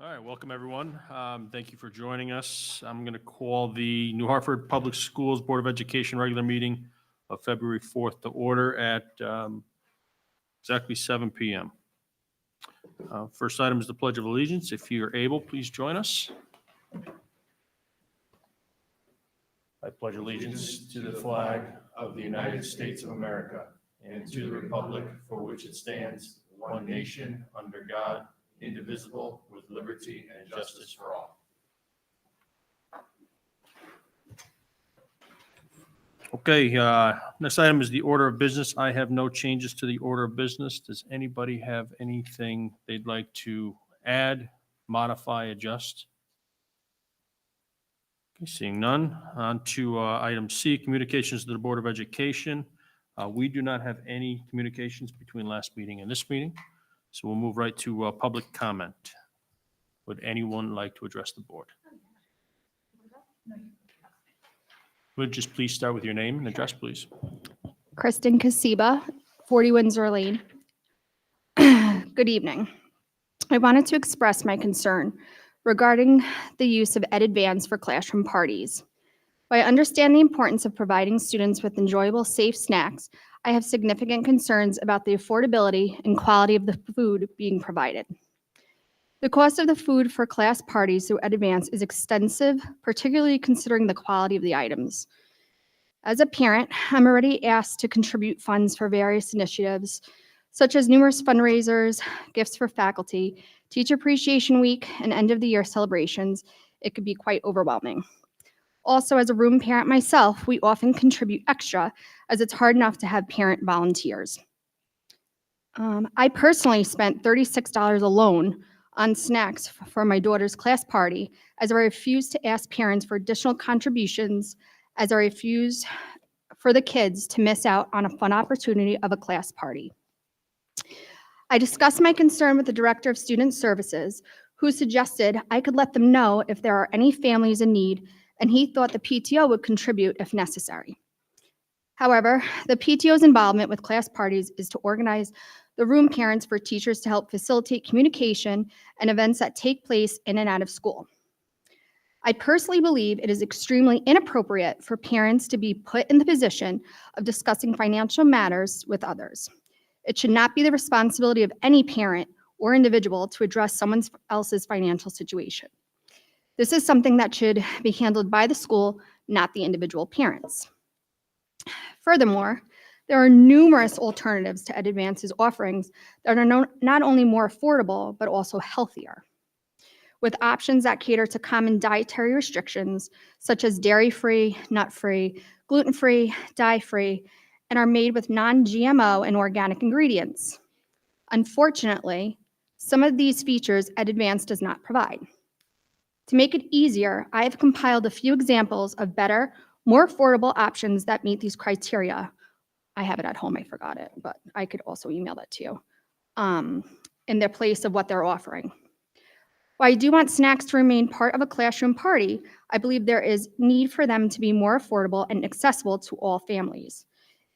All right, welcome everyone. Thank you for joining us. I'm going to call the New Hartford Public Schools Board of Education regular meeting of February 4th to order at exactly 7 p.m. First item is the Pledge of Allegiance. If you're able, please join us. I pledge allegiance to the flag of the United States of America and to the republic for which it stands, one nation, under God, indivisible, with liberty and justice for all. Okay, next item is the order of business. I have no changes to the order of business. Does anybody have anything they'd like to add, modify, adjust? Okay, seeing none. On to item C, communications to the Board of Education. We do not have any communications between last meeting and this meeting, so we'll move right to public comment. Would anyone like to address the board? Would just please start with your name and address, please. Kristen Kasiba, 40 Windsor Lane. Good evening. I wanted to express my concern regarding the use of EdAdvance for classroom parties. While I understand the importance of providing students with enjoyable, safe snacks, I have significant concerns about the affordability and quality of the food being provided. The cost of the food for class parties through EdAdvance is extensive, particularly considering the quality of the items. As a parent, I'm already asked to contribute funds for various initiatives, such as numerous fundraisers, gifts for faculty, Teacher Appreciation Week, and end-of-the-year celebrations. It could be quite overwhelming. Also, as a room parent myself, we often contribute extra, as it's hard enough to have parent volunteers. I personally spent $36 alone on snacks for my daughter's class party, as I refused to ask parents for additional contributions, as I refused for the kids to miss out on a fun opportunity of a class party. I discussed my concern with the Director of Student Services, who suggested I could let them know if there are any families in need, and he thought the PTO would contribute if necessary. However, the PTO's involvement with class parties is to organize the room parents for teachers to help facilitate communication and events that take place in and out of school. I personally believe it is extremely inappropriate for parents to be put in the position of discussing financial matters with others. It should not be the responsibility of any parent or individual to address someone else's financial situation. This is something that should be handled by the school, not the individual parents. Furthermore, there are numerous alternatives to EdAdvance's offerings that are not only more affordable, but also healthier, with options that cater to common dietary restrictions, such as dairy-free, nut-free, gluten-free, dye-free, and are made with non-GMO and organic ingredients. Unfortunately, some of these features EdAdvance does not provide. To make it easier, I have compiled a few examples of better, more affordable options that meet these criteria. I have it at home, I forgot it, but I could also email that to you, in their place of what they're offering. While I do want snacks to remain part of a classroom party, I believe there is need for them to be more affordable and accessible to all families.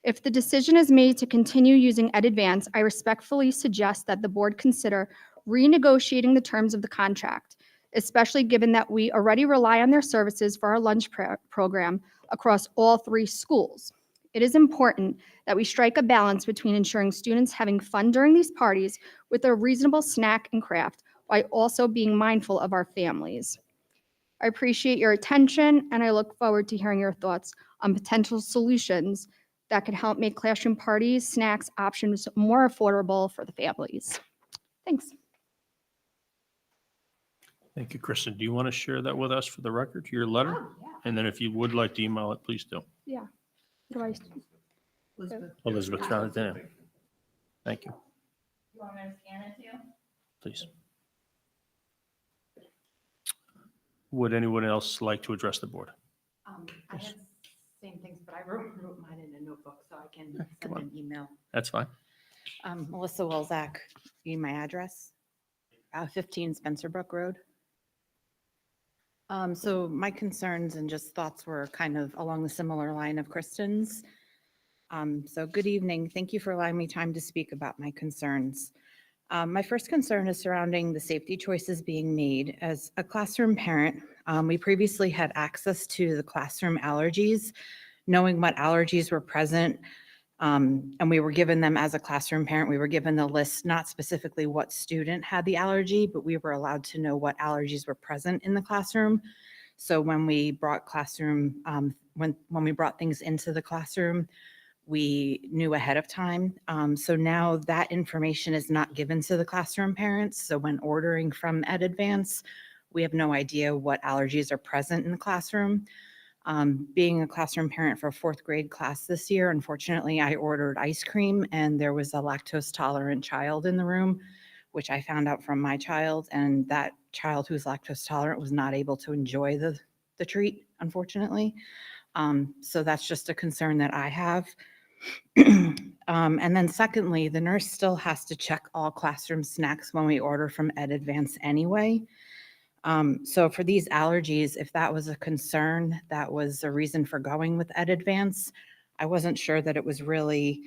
If the decision is made to continue using EdAdvance, I respectfully suggest that the board consider renegotiating the terms of the contract, especially given that we already rely on their services for our lunch program across all 3 schools. It is important that we strike a balance between ensuring students having fun during these parties with a reasonable snack and craft, while also being mindful of our families. I appreciate your attention, and I look forward to hearing your thoughts on potential solutions that could help make classroom parties, snacks options more affordable for the families. Thanks. Thank you, Kristen. Do you want to share that with us for the record, your letter? Oh, yeah. And then if you would like to email it, please do. Yeah. What do I? Elizabeth found it there. Thank you. You want me to scan it too? Please. Would anyone else like to address the board? I had same things, but I wrote mine in a notebook so I can come send an email. That's fine. Melissa Welzak, you need my address, 15 Spencerbrook Road. So my concerns and just thoughts were kind of along the similar line of Kristen's. So good evening. Thank you for allowing me time to speak about my concerns. My first concern is surrounding the safety choices being made. As a classroom parent, we previously had access to the classroom allergies, knowing what allergies were present. And we were given them as a classroom parent. We were given the list, not specifically what student had the allergy, but we were allowed to know what allergies were present in the classroom. So when we brought when we brought things into the classroom, we knew ahead of time. So now that information is not given to the classroom parents. So when ordering from Ed Advance, we have no idea what allergies are present in the classroom. Being a classroom parent for a fourth grade class this year, unfortunately, I ordered ice cream and there was a lactose tolerant child in the room, which I found out from my child. And that child who's lactose tolerant was not able to enjoy the treat, unfortunately. So that's just a concern that I have. And then secondly, the nurse still has to check all classroom snacks when we order from Ed Advance anyway. So for these allergies, if that was a concern, that was a reason for going with Ed Advance. I wasn't sure that it was really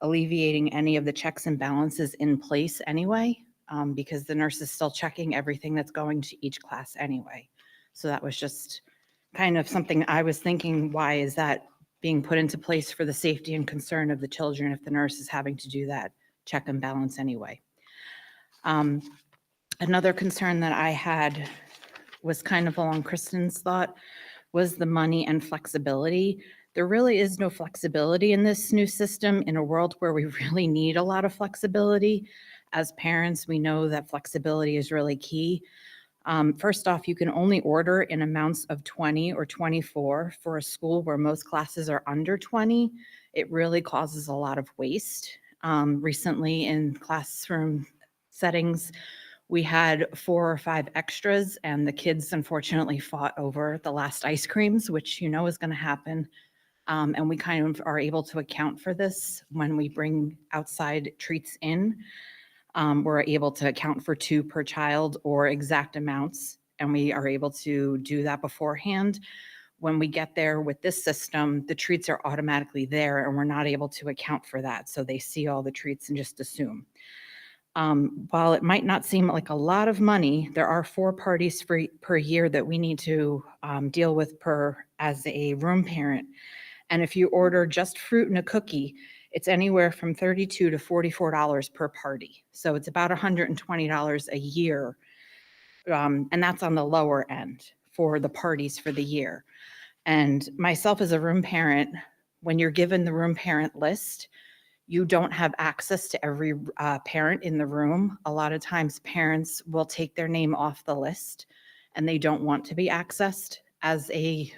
alleviating any of the checks and balances in place anyway, because the nurse is still checking everything that's going to each class anyway. So that was just kind of something I was thinking, why is that being put into place for the safety and concern of the children if the nurse is having to do that check and balance anyway? Another concern that I had was kind of along Kristen's thought, was the money and flexibility. There really is no flexibility in this new system in a world where we really need a lot of flexibility. As parents, we know that flexibility is really key. First off, you can only order in amounts of 20 or 24 for a school where most classes are under 20. It really causes a lot of waste. Recently in classroom settings, we had 4 or 5 extras and the kids unfortunately fought over the last ice creams, which you know is going to happen. And we kind of are able to account for this when we bring outside treats in. We're able to account for 2 per child or exact amounts, and we are able to do that beforehand. When we get there with this system, the treats are automatically there and we're not able to account for that. So they see all the treats and just assume. While it might not seem like a lot of money, there are 4 parties per year that we need to deal with as a room parent. And if you order just fruit and a cookie, it's anywhere from $32 to $44 per party. So it's about $120 a year. And that's on the lower end for the parties for the year. And myself as a room parent, when you're given the room parent list, you don't have access to every parent in the room. A lot of times parents will take their name off the list and they don't want to be accessed as a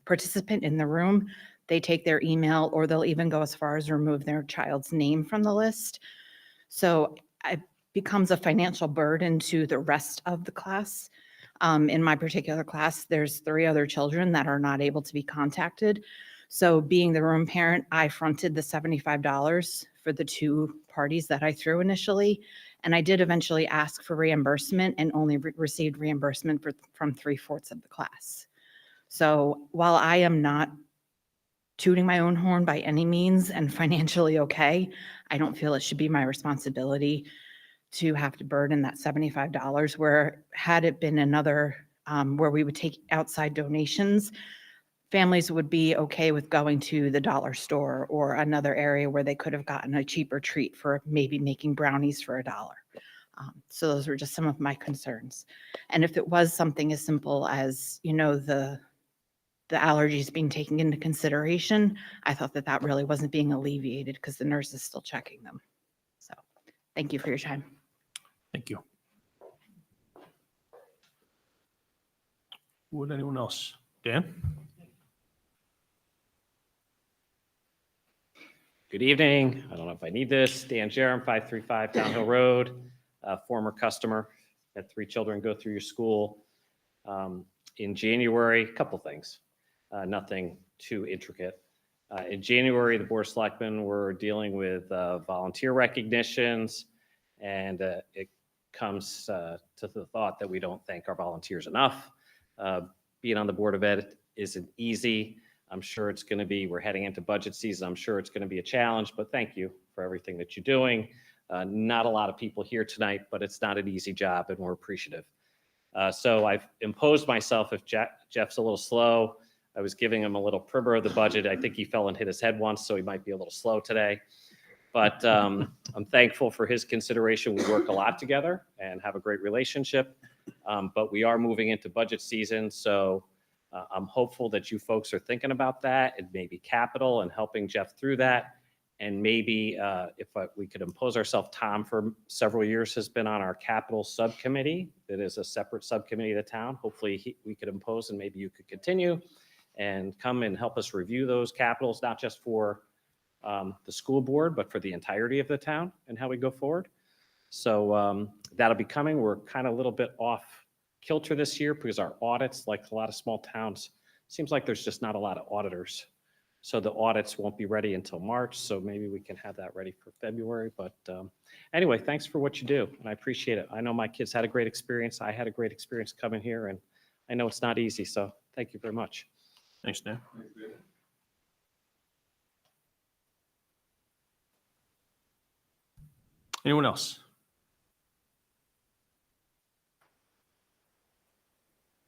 participant in the room. They take their email or they'll even go as far as remove their child's name from the list. So it becomes a financial burden to the rest of the class. In my particular class, there's 3 other children that are not able to be contacted. So being the room parent, I fronted the $75 for the 2 parties that I threw initially. And I did eventually ask for reimbursement and only received reimbursement from 3/4 of the class. So while I am not tooting my own horn by any means and financially okay, I don't feel it should be my responsibility to have to burden that $75, where had it been another, where we would take outside donations, families would be okay with going to the dollar store or another area where they could have gotten a cheaper treat for maybe making brownies for $1. So those were just some of my concerns. And if it was something as simple as, the allergies being taken into consideration, I thought that really wasn't being alleviated because the nurse is still checking them. So thank you for your time. Thank you. Would anyone else? Dan? Good evening. I don't know if I need this. Dan Jerem, 535 Town Hill Road, former customer. Had 3 children go through your school. In January, a couple things, nothing too intricate. In January, the Board of Selectmen were dealing with volunteer recognitions, and it comes to the thought that we don't thank our volunteers enough. Being on the Board of Ed isn't easy. I'm sure it's going to be, we're heading into budget season. I'm sure it's going to be a challenge, but thank you for everything that you're doing. Not a lot of people here tonight, but it's not an easy job, and we're appreciative. So I've imposed myself, if Jeff's a little slow, I was giving him a little primer of the budget. I think he fell and hit his head once, so he might be a little slow today. But I'm thankful for his consideration. We work a lot together and have a great relationship. But we are moving into budget season, so I'm hopeful that you folks are thinking about that and maybe capital and helping Jeff through that. And maybe we could impose ourselves, Tom for several years has been on our capital subcommittee. That is a separate subcommittee of the town. Hopefully we could impose, and maybe you could continue and come and help us review those capitals, not just for the school board, but for the entirety of the town and how we go forward. So that'll be coming. We're kind of a little bit off kilter this year because our audits, like a lot of small towns, seems like there's just not a lot of auditors. So the audits won't be ready until March. So maybe we can have that ready for February. But anyway, thanks for what you do. And I appreciate it. I know my kids had a great experience. I had a great experience coming here, and I know it's not easy. So thank you very much. Thanks, Dan. Anyone else?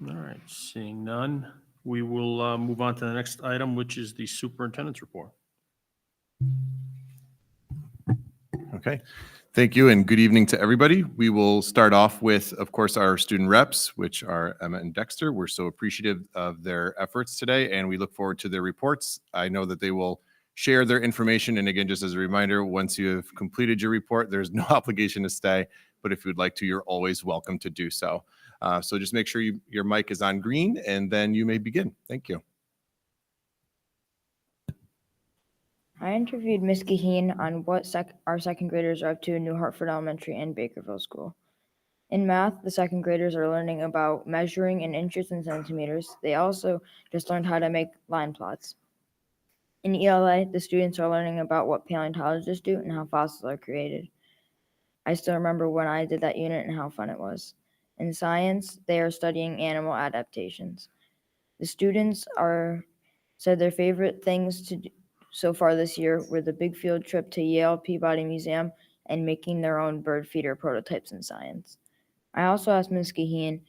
All right, seeing none, we will move on to the next item, which is the superintendent's report. Okay, thank you and good evening to everybody. We will start off with, of course, our student reps, which are Emma and Dexter. We're so appreciative of their efforts today, and we look forward to their reports. I know that they will share their information. And again, just as a reminder, once you have completed your report, there's no obligation to stay, but if you'd like to, you're always welcome to do so. So just make sure your mic is on green, and then you may begin. Thank you. I interviewed Ms. Gaheen on what our second graders are up to in New Hartford Elementary and Bakerville School. In math, the second graders are learning about measuring in inches and centimeters. They also just learned how to make line plots. In ELA, the students are learning about what paleontologists do and how fossils are created. I still remember when I did that unit and how fun it was. In science, they are studying animal adaptations. The students said their favorite things to do so far this year were the big field trip to Yale Peabody Museum and making their own bird feeder prototypes in science. I also asked Ms. Gaheen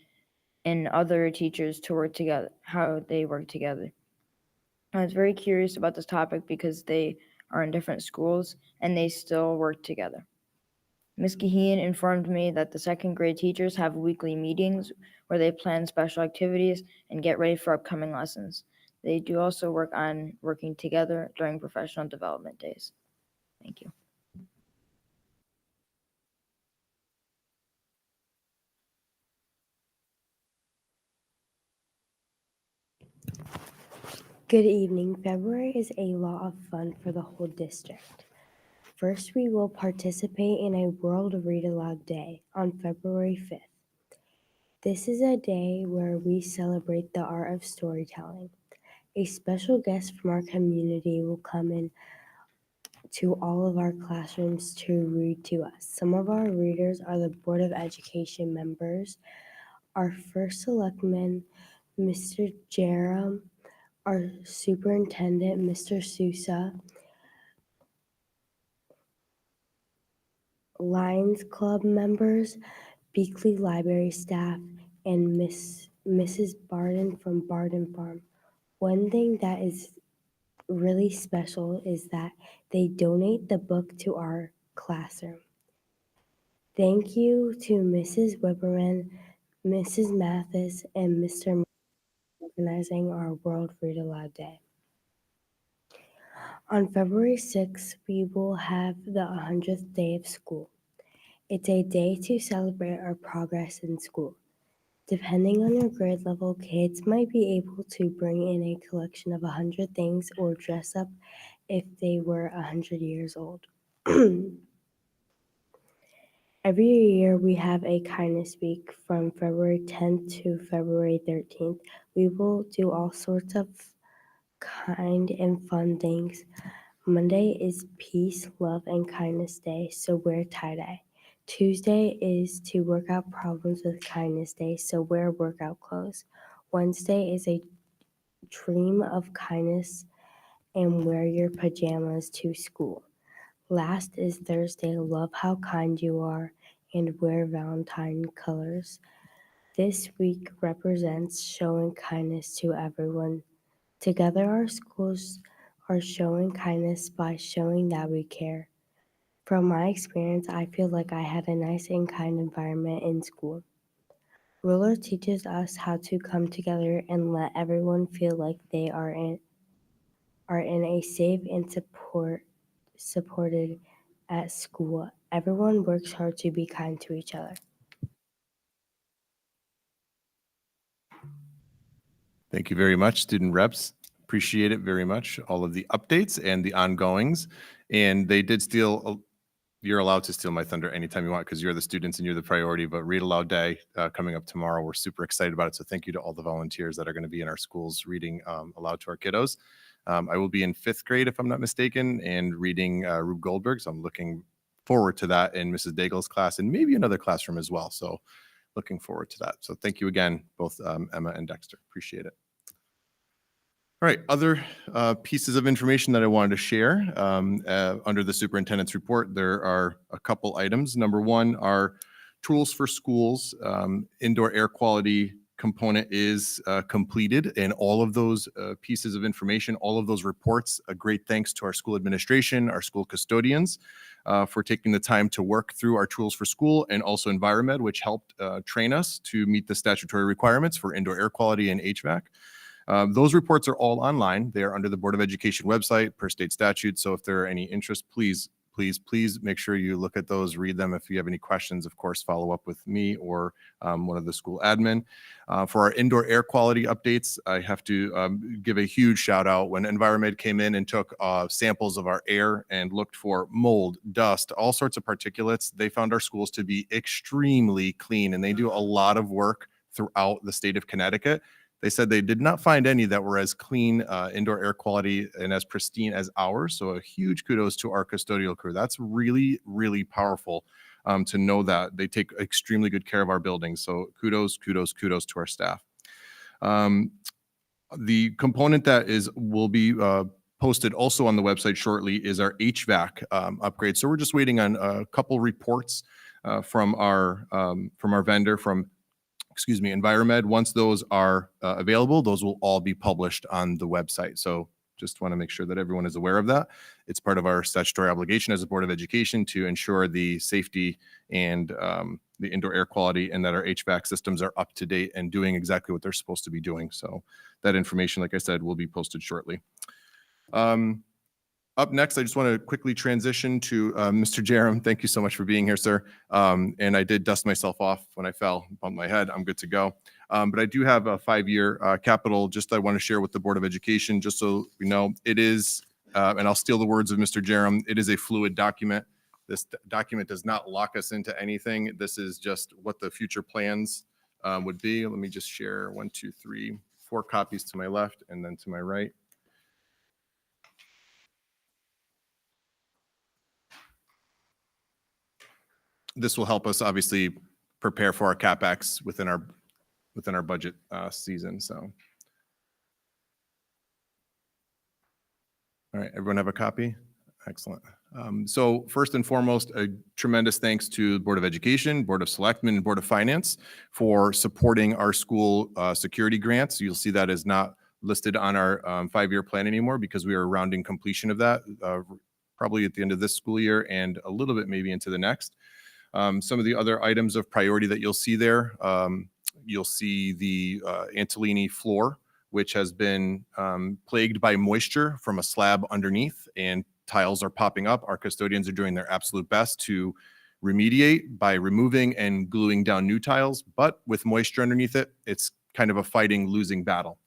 and other teachers to work together, how they work together. I was very curious about this topic because they are in different schools and they still work together. Ms. Gaheen informed me that the second grade teachers have weekly meetings where they plan special activities and get ready for upcoming lessons. They do also work on working together during professional development days. Thank you. Good evening. February is a lot of fun for the whole district. First, we will participate in a World Read Aloud Day on February 5th. This is a day where we celebrate the art of storytelling. A special guest from our community will come in to all of our classrooms to read to us. Some of our readers are the Board of Education members, our first selectman, Mr. Jerem, our superintendent, Mr. Sousa, Lions Club members, Beakley Library staff, and Mrs. Barden from Barden Farm. One thing that is really special is that they donate the book to our classroom. Thank you to Mrs. Whipperman, Mrs. Mathis, and Mr. for organizing our World Read Aloud Day. On February 6th, we will have the 100th day of school. It's a day to celebrate our progress in school. Depending on your grade level, kids might be able to bring in a collection of 100 things or dress up if they were 100 years old. Every year we have a kindness week from February 10th to February 13th. We will do all sorts of kind and fun things. Monday is Peace, Love, and Kindness Day, so wear tie-dye. Tuesday is to work out problems with Kindness Day, so wear workout clothes. Wednesday is a dream of kindness and wear your pajamas to school. Last is Thursday, Love How Kind You Are and Wear Valentine Colors. This week represents showing kindness to everyone. Together, our schools are showing kindness by showing that we care. From my experience, I feel like I had a nice and kind environment in school. Ruler teaches us how to come together and let everyone feel like they are in a safe and supported at school. Everyone works hard to be kind to each other. Thank you very much, student reps. Appreciate it very much, all of the updates and the ongoings. And they did steal, you're allowed to steal my thunder anytime you want because you're the students and you're the priority, but Read Aloud Day coming up tomorrow. We're super excited about it. So thank you to all the volunteers that are going to be in our schools reading aloud to our kiddos. I will be in 5th grade, if I'm not mistaken, and reading Rube Goldberg. So I'm looking forward to that in Mrs. Daigle's class and maybe another classroom as well. So looking forward to that. So thank you again, both Emma and Dexter. Appreciate it. All right, other pieces of information that I wanted to share under the superintendent's report, there are a couple items. Number one, our tools for schools indoor air quality component is completed, and all of those pieces of information, all of those reports, a great thanks to our school administration, our school custodians for taking the time to work through our tools for school, and also Enviromed, which helped train us to meet the statutory requirements for indoor air quality and HVAC. Those reports are all online. They are under the Board of Education website per state statute. So if there are any interest, please make sure you look at those, read them. If you have any questions, of course, follow up with me or one of the school admin. For our indoor air quality updates, I have to give a huge shout out. When Enviromed came in and took samples of our air and looked for mold, dust, all sorts of particulates, they found our schools to be extremely clean, and they do a lot of work throughout the state of Connecticut. They said they did not find any that were as clean indoor air quality and as pristine as ours. So a huge kudos to our custodial crew. That's really, really powerful to know that they take extremely good care of our buildings. So kudos to our staff. The component that will be posted also on the website shortly is our HVAC upgrade. So we're just waiting on a couple reports from our vendor, Enviromed. Once those are available, those will all be published on the website. So just want to make sure that everyone is aware of that. It's part of our statutory obligation as a Board of Education to ensure the safety and the indoor air quality, and that our HVAC systems are up to date and doing exactly what they're supposed to be doing. So that information, like I said, will be posted shortly. Up next, I just want to quickly transition to Mr. Jerem. Thank you so much for being here, sir. And I did dust myself off when I fell, bumped my head. I'm good to go. But I do have a 5-year capital just I want to share with the Board of Education, just so we know. It is, and I'll steal the words of Mr. Jerem, it is a fluid document. This document does not lock us into anything. This is just what the future plans would be. Let me just share 1, 2, 3, 4 copies to my left and then to my right. This will help us obviously prepare for our CapEx within our budget season. So, all right, everyone have a copy? Excellent. So first and foremost, a tremendous thanks to the Board of Education, Board of Selectmen, and Board of Finance for supporting our school security grants. You'll see that is not listed on our 5-year plan anymore because we are rounding completion of that probably at the end of this school year and a little bit maybe into the next. Some of the other items of priority that you'll see there, you'll see the Antolini floor, which has been plagued by moisture from a slab underneath, and tiles are popping up. Our custodians are doing their absolute best to remediate by removing and gluing down new tiles, but with moisture underneath it, it's kind of a fighting, losing battle.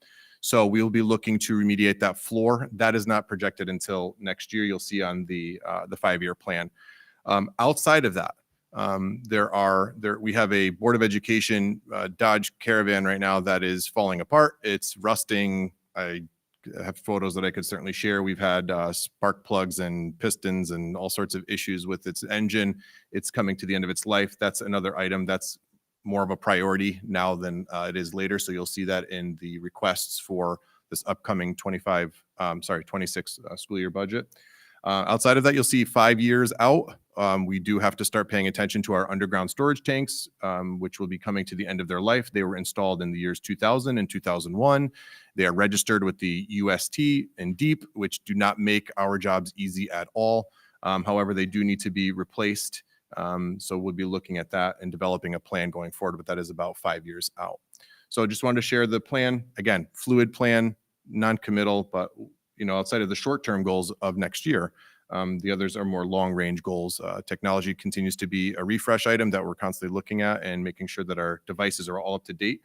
So we'll be looking to remediate that floor. That is not projected until next year. You'll see on the 5-year plan. Outside of that, we have a Board of Education Dodge Caravan right now that is falling apart. It's rusting. I have photos that I could certainly share. We've had spark plugs and pistons and all sorts of issues with its engine. It's coming to the end of its life. That's another item that's more of a priority now than it is later. So you'll see that in the requests for this upcoming 26 school year budget. Outside of that, you'll see 5 years out. We do have to start paying attention to our underground storage tanks, which will be coming to the end of their life. They were installed in the years 2000 and 2001. They are registered with the UST and DEEP, which do not make our jobs easy at all. However, they do need to be replaced. So we'll be looking at that and developing a plan going forward, but that is about 5 years out. So I just wanted to share the plan. Again, fluid plan, non-committal, but outside of the short-term goals of next year, the others are more long-range goals. Technology continues to be a refresh item that we're constantly looking at and making sure that our devices are all up to date,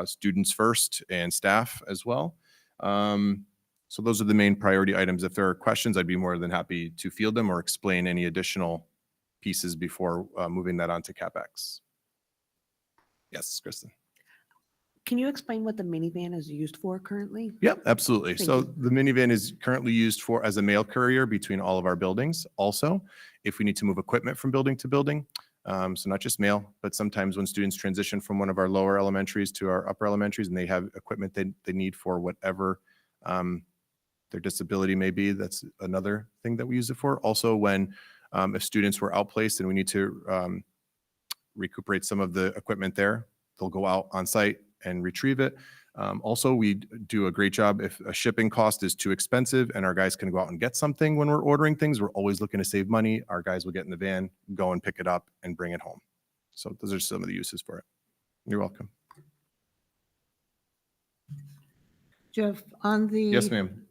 students first and staff as well. So those are the main priority items. If there are questions, I'd be more than happy to field them or explain any additional pieces before moving that on to CapEx. Yes, Kristen. Can you explain what the minivan is used for currently? Yep, absolutely. Thank So you. the minivan is currently used as a mail courier between all of our buildings. Also, if we need to move equipment from building to building, so not just mail, but sometimes when students transition from one of our lower elementaries to our upper elementaries and they have equipment they need for whatever their disability may be, that's another thing that we use it for. Also, when if students were outplaced and we need to recuperate some of the equipment there, they'll go out on site and retrieve it. Also, we do a great job if a shipping cost is too expensive and our guys can go out and get something when we're ordering things. We're always looking to save money. Our guys will get in the van, go and pick it up and bring it home. So those are some of the uses for it. You're welcome. Jeff, on the. Yes, ma'am.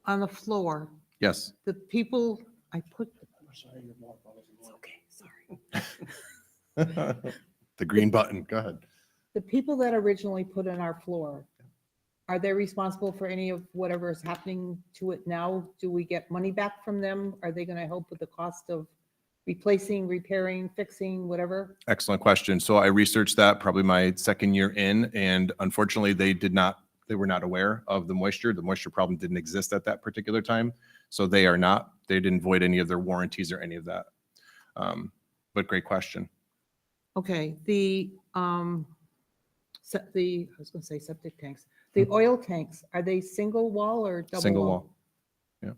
On the floor, Yes. the people, I put. It's okay, sorry. The green button. Go ahead. The people that originally put in our floor, are they responsible for any of whatever is happening to it now? Do we get money back from them? Are they going to help with the cost of replacing, repairing, fixing, whatever? Excellent question. So I researched that probably my second year in, and unfortunately they were not aware of the moisture. The moisture problem didn't exist at that particular time. So they didn't void any of their warranties or any of that. But great question. Okay, I was going to say septic tanks. The oil tanks, are they single wall or double? Single wall. Yeah.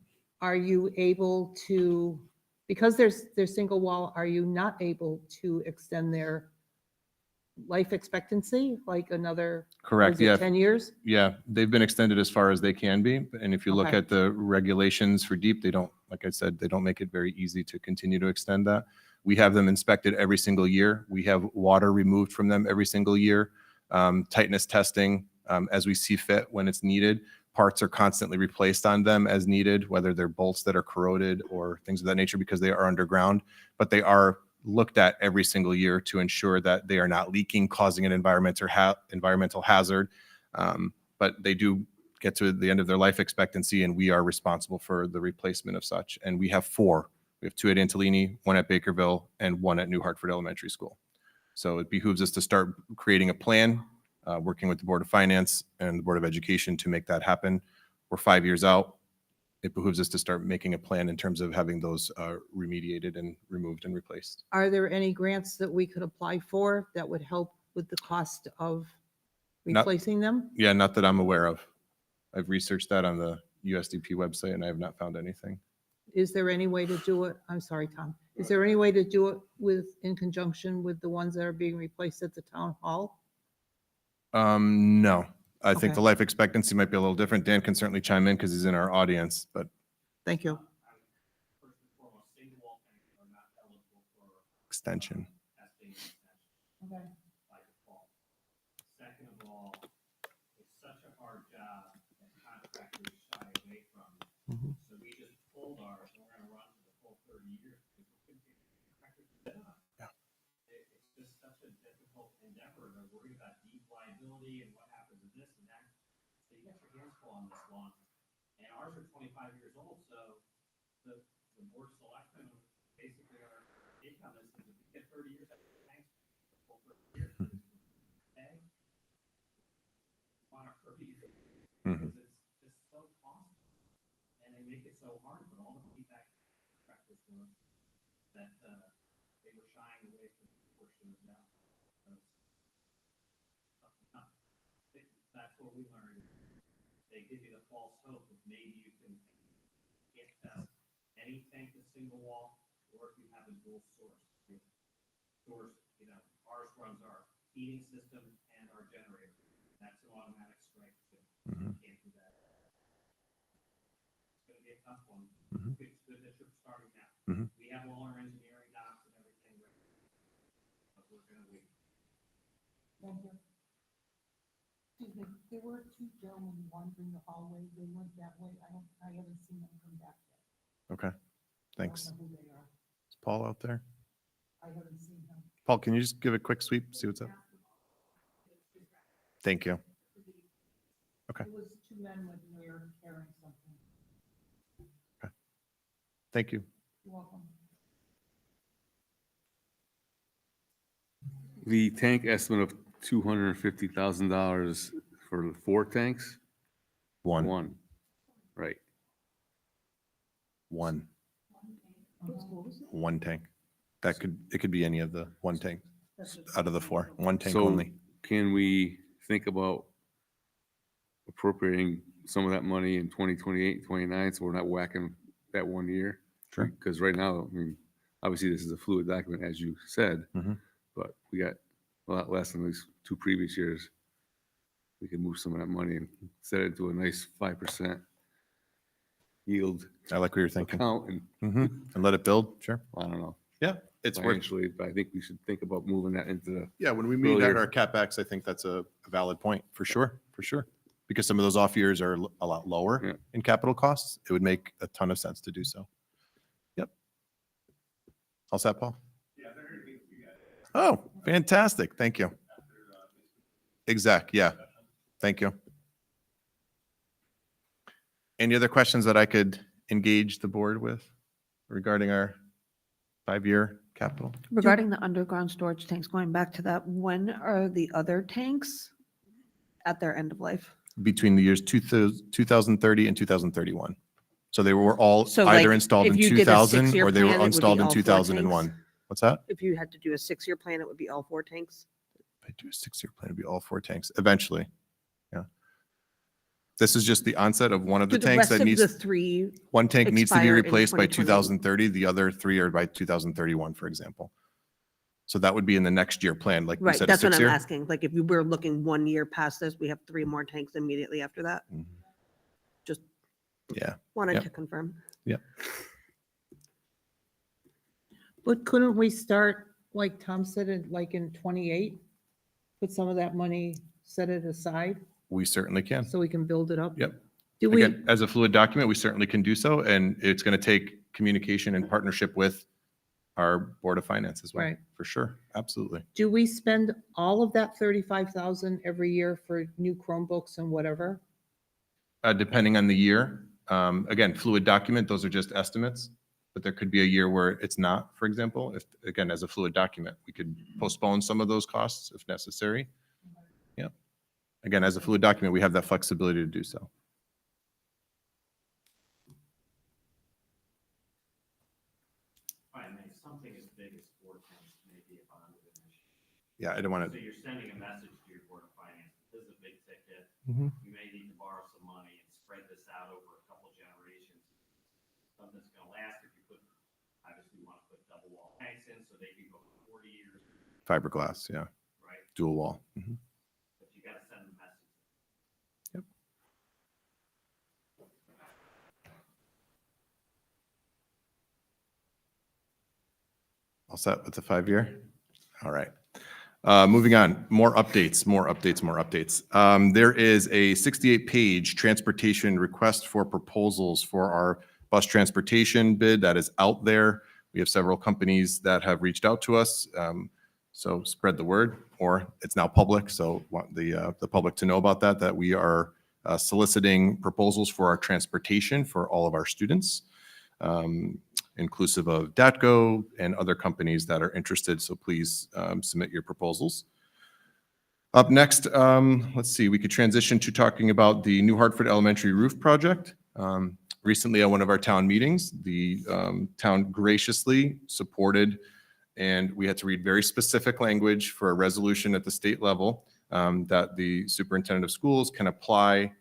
Are you able to, because they're single wall, are you not able to extend their life expectancy like another? Correct. was it Yeah. 10 years? Yeah. They've been extended as far as they can be. And if you look Okay. at the regulations for DEEP, like I said, they don't make it very easy to continue to extend that. We have them inspected every single year. We have water removed from them every single year. Tightness testing as we see fit when it's needed. Parts are constantly replaced on them as needed, whether they're bolts that are corroded or things of that nature because they are underground. But they are looked at every single year to ensure that they are not leaking, causing an environmental hazard. But they do get to the end of their life expectancy, and we are responsible for the replacement of such. And we have 4. We have 2 at Antolini, 1 at Bakerville, and 1 at New Hartford Elementary School. So it behooves us to start creating a plan, working with the Board of Finance and the Board of Education to make that happen. We're 5 years out. It behooves us to start making a plan in terms of having those remediated and removed and replaced. Are there any grants that we could apply for that would help with the cost of Not- replacing them? Yeah, not that I'm aware of. I've researched that on the USDP website and I have not found anything. Is there any way to do it? I'm sorry, Tom. Is there any way to do it in conjunction with the ones that are being replaced at the town hall? No, I think Okay. the life expectancy might be a little different. Dan can certainly chime in because he's in our audience, but Thank you. First and foremost, single wall tanks are not eligible for extension. testing and extension by default. Second of all, it's such a hard job that contractors shy away from. Mhm. So we just pulled ours and we're gonna run for the full 30 years because we couldn't get contractors to bid on it. Yeah. It's just such a difficult endeavor. They're worried about deep liability and what happens with this and that. So you got your hands full on this one. And ours are 25 years old, so the board of selectmen basically are taking on this, if we get 30 years out of the tanks, full 30 years, okay? Want our 30 years, Mhm. because it's just so costly. And they make it so hard, but all the feedback contractors were that they were shying away from the portion of that. That's what we learned. They give you the false hope that maybe you can get any tank that's single wall, or if you have a dual source. Source, ours runs our heating system and our generator. That's an automatic strike too. Mhm. Can't do that. It's gonna be a tough one. Mhm. It's good that you're starting now. Mhm. We have all our engineering docs and everything ready. But we're gonna wait. Excuse me, there were two gentlemen wandering the hallway. They went that way. I haven't seen them come back yet. Okay, thanks. I don't know who they are. Is Paul out there? I haven't seen them. Paul, can you just give a quick sweep, see what's up? Thank you. Okay. It was two men with there carrying something. Thank you. You're welcome. The tank estimate of $250,000 for the 4 tanks? One. Right. One tank. It could be any of the one tank out of the 4, one tank So only. can we think about appropriating some of that money in 2028, 29, so we're not whacking that 1 year? Sure. Because right now, I mean, obviously this is a fluid document, as you said, Mhm. but we got a lot less than these 2 previous years. We can move some of that money and set it into a nice 5% yield I like what you're thinking. account, and Mhm. And let it build, sure. I don't know, Yeah, it's worth, financially, but I think we should think about moving that into the yeah, when we meet at earlier. our CapEx, I think that's a valid point, for sure, for sure. Because some of those off years are a lot Yeah. lower in capital costs. It would make a ton of sense to do so. Yep. All set, Paul? Oh, fantastic. Thank you. Exact, yeah. Thank you. Any other questions that I could engage the board with regarding our 5-year capital? Regarding the underground storage tanks, going back to that, when are the other tanks at their end of life? Between the years 2030 and 2031. So they were all So, either like, installed if in you did a 2000 6-year or they were plan, it would be installed in all 4 2001. tanks? What's that? If you had to do a 6-year plan, it would be all 4 tanks? If I do a 6-year plan, it'd be all 4 tanks eventually. Yeah. This is just the onset of one of the Do the tanks rest that of needs, the 3, one tank needs to be expire in replaced by 2028? 2030. The other 3 are by 2031, for example. So that would be in the next year plan, like we right, said, a that's what I'm 6-year. asking. Like, if you were looking 1 year past this, we have 3 more tanks immediately after that? Mhm. Just Yeah. wanted Yep. to confirm. But couldn't we start, like Tom said, like in 28? Put some of that money, set it aside We certainly can. so we can build it up? Yep. Do we, Again, as a fluid document, we certainly can do so, and it's going to take communication and partnership with our Board of Finance as well. Right. For sure, absolutely. do we spend all of that 35,000 every year for new Chromebooks and whatever? Depending on the year. Again, fluid document, those are just estimates, but there could be a year where it's not, for example, if, again, as a fluid document, we could postpone some of those costs if necessary. Yep. Again, as a fluid document, we have that flexibility to do so. Right, and something as big as 4 tanks may be a bonded issue. Yeah, I don't want So to. you're sending a message to your Board of Finance, this is a big ticket, Mhm. you may need to borrow some money and spread this out over a couple generations. Something's gonna last if you put, obviously you want to put double wall tanks in so they can go for 40 years, Fiberglass, yeah, right? dual wall. Mhm. But you gotta send a message. All set with the 5-year? All right. Moving on, more updates. There is a 68-page transportation request for proposals for our bus transportation bid that is out there. We have several companies that have reached out to us. So spread the word, or it's now public, so want the public to know about that we are soliciting proposals for our transportation for all of our students, inclusive of DATCO and other companies that are interested. So please submit your proposals. Up next, let's see, we could transition to talking about the New Hartford Elementary Roof Project. Recently at one of our town meetings, the town graciously supported, and we had to read very specific language for a resolution at the state level that the superintendent of schools can apply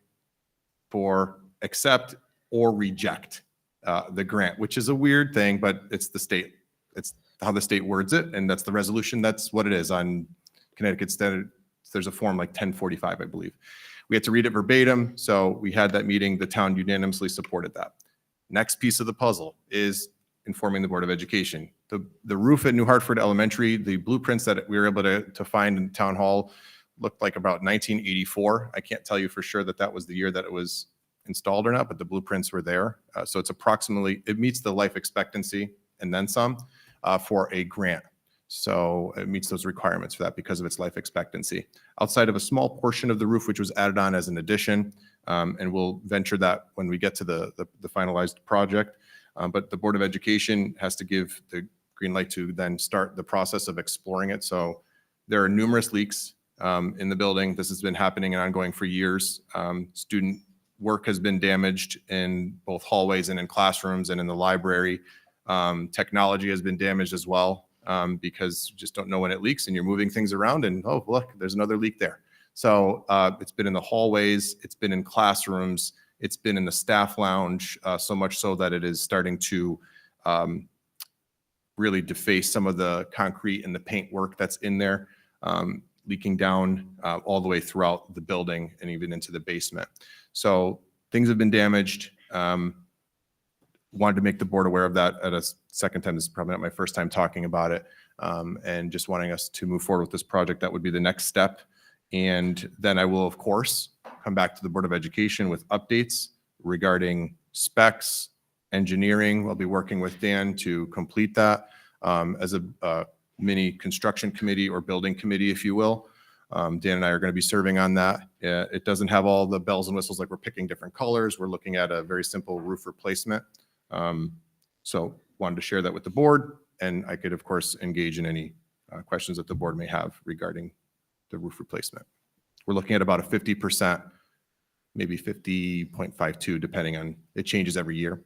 for, accept, or reject the grant, which is a weird thing, but it's the state. It's how the state words it, and that's the resolution. That's what it is on Connecticut standard. There's a form like 1045, I believe. We had to read it verbatim, so we had that meeting. The town unanimously supported that. Next piece of the puzzle is informing the Board of Education. The roof at New Hartford Elementary, the blueprints that we were able to find in Town Hall looked like about 1984. I can't tell you for sure that that was the year that it was installed or not, but the blueprints were there. So it's approximately, it meets the life expectancy and then some for a grant. So it meets those requirements for that because of its life expectancy. Outside of a small portion of the roof, which was added on as an addition, and we'll venture that when we get to the finalized project. But the Board of Education has to give the green light to then start the process of exploring it. So there are numerous leaks in the building. This has been happening and ongoing for years. Student work has been damaged in both hallways and in classrooms and in the library. Technology has been damaged as well because you just don't know when it leaks and you're moving things around and, oh, look, there's another leak there. So it's been in the hallways, it's been in classrooms, it's been in the staff lounge, so much so that it is starting to really deface some of the concrete and the paint work that's in there, leaking down all the way throughout the building and even into the basement. So things have been damaged. Wanted to make the board aware of that at a second time. This is probably not my first time talking about it. And just wanting us to move forward with this project, that would be the next step. And then I will, of course, come back to the Board of Education with updates regarding specs, engineering. I'll be working with Dan to complete that as a mini construction committee or building committee, if you will. Dan and I are going to be serving on that. It doesn't have all the bells and whistles, like we're picking different colors. We're looking at a very simple roof replacement. So wanted to share that with the board, and I could, of course, engage in any questions that the board may have regarding the roof replacement. We're looking at about a 50%, maybe 50.52, depending on, it changes every year,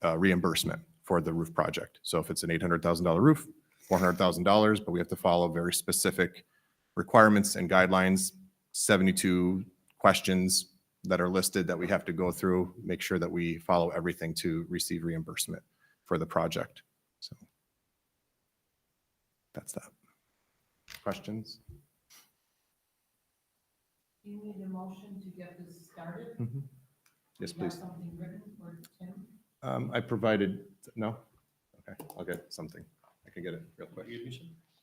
reimbursement for the roof project. So if it's an $800,000 roof, $400,000, but we have to follow very specific requirements and guidelines, 72 questions that are listed that we have to go through, make sure that we follow everything to receive reimbursement for the project. So that's that. Questions? Do you need a motion to get this started? Yes, You have please. something written for Tim? I provided, no? Okay, I'll get something. I can get it real quick.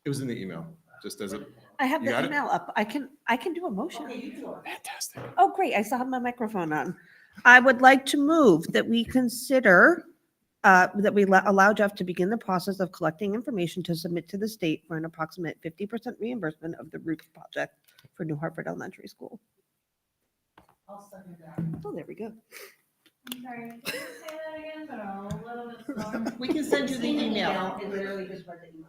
It was in the email, just as a, I have You the got it? email up. I can do a motion. Okay, you do it. fantastic. Oh, great. I still have my microphone on. I would like to move that we consider that we allow Jeff to begin the process of collecting information to submit to the state for an approximate 50% reimbursement of the roof project for New Hartford Elementary School. I'll second that. Oh, there we go. I'm sorry, can you say that again, but a little bit slower? We can send you the email. It literally just read the email.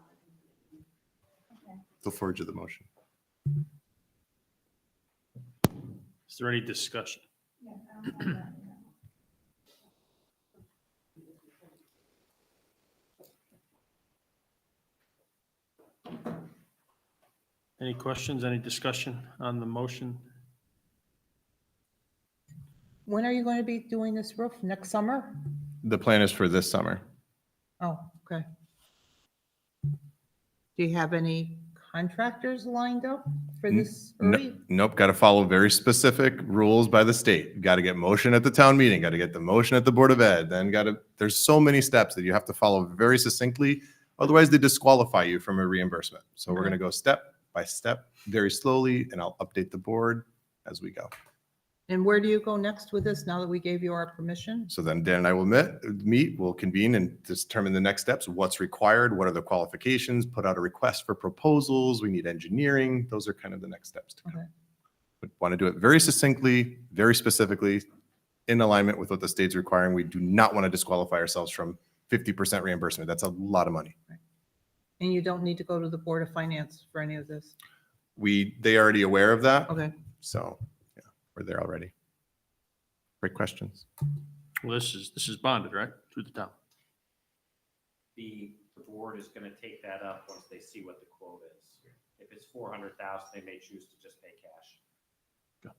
Look forward to the motion. Is there any discussion? Yeah, I don't have that. Any questions, any discussion on the motion? When are you going to be doing this roof? Next summer? The plan is for this summer. Oh, okay. Do you have any contractors lined up for this early? Nope, got to follow very specific rules by the state. Got to get motion at the town meeting, got to get the motion at the Board of Ed, then there's so many steps that you have to follow very succinctly. Otherwise, they disqualify you from a reimbursement. So we're going to go step by step, very slowly, and I'll update the board as we go. And where do you go next with this now that we gave you our permission? So then Dan and I will meet, we'll convene and determine the next steps, what's required, what are the qualifications, put out a request for proposals, we need engineering. Those are kind of the next steps to come. Okay. But want to do it very succinctly, very specifically, in alignment with what the state's requiring. We do not want to disqualify ourselves from 50% reimbursement. That's a lot of money. And you don't need to go to the Board of Finance for any of this? They are already aware of that. Okay. So yeah, we're there already. Great questions. Well, this is bonded, right, through the town? The board is going to take that up once they see what the quote is. If it's 400,000, they may choose to just pay cash.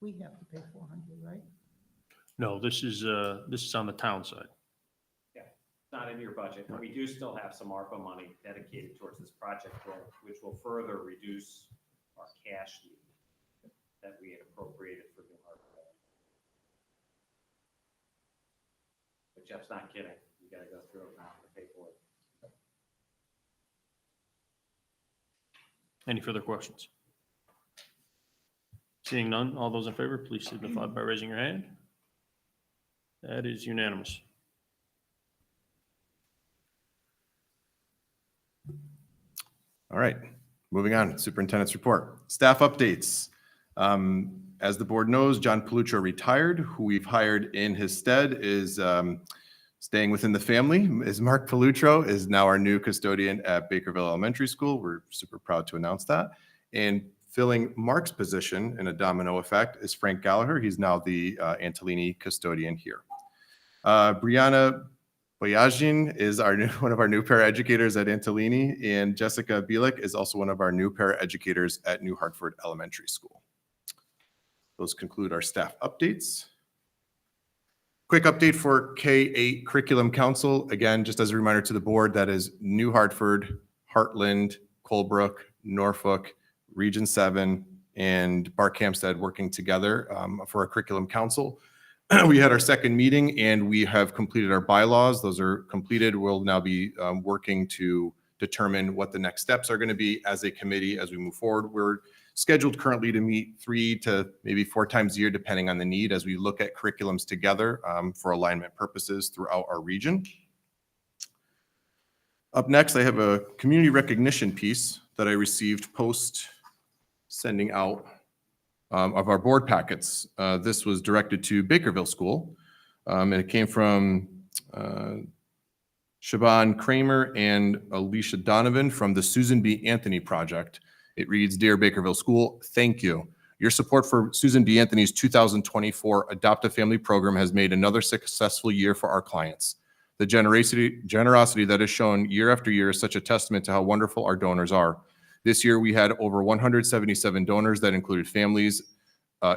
We have to pay 400, right? No, this is on the town side. Not in your budget, and we do still have some ARPA money dedicated towards this project, which will further reduce our cash need that we had appropriated for New Hartford. But Jeff's not kidding. You gotta go through it now to pay for it. Any further questions? Seeing none, all those in favor, please signify by raising your hand. That is unanimous. All right, moving on, superintendent's report. Staff updates. As the board knows, John Palucho retired. Who we've hired in his stead is staying within the family. Is Mark Palucho is now our new custodian at Bakerville Elementary School. We're super proud to announce that. And filling Mark's position in a domino effect is Frank Gallagher. He's now the Antolini custodian here. Brianna Boyajin is one of our new paraeducators at Antolini, and Jessica Bielik is also one of our new paraeducators at New Hartford Elementary School. Those conclude our staff updates. Quick update for K-8 Curriculum Council. Again, just as a reminder to the board, that is New Hartford, Heartland, Colebrook, Norfolk, Region 7, and Bark-Hampstead working together for a curriculum council. We had our second meeting and we have completed our bylaws. Those are completed. We'll now be working to determine what the next steps are going to be as a committee as we move forward. We're scheduled currently to meet 3 to maybe 4 times a year, depending on the need, as we look at curriculums together for alignment purposes throughout our region. Up next, I have a community recognition piece that I received post sending out of our board packets. This was directed to Bakerville School, and it came from Siobhan Kramer and Alicia Donovan from the Susan B. Anthony Project. It reads, "Dear Bakerville School, thank you. Your support for Susan B. Anthony's 2024 Adopt a Family program has made another successful year for our clients. The generosity that is shown year after year is such a testament to how wonderful our donors are. This year, we had over 177 donors that included families,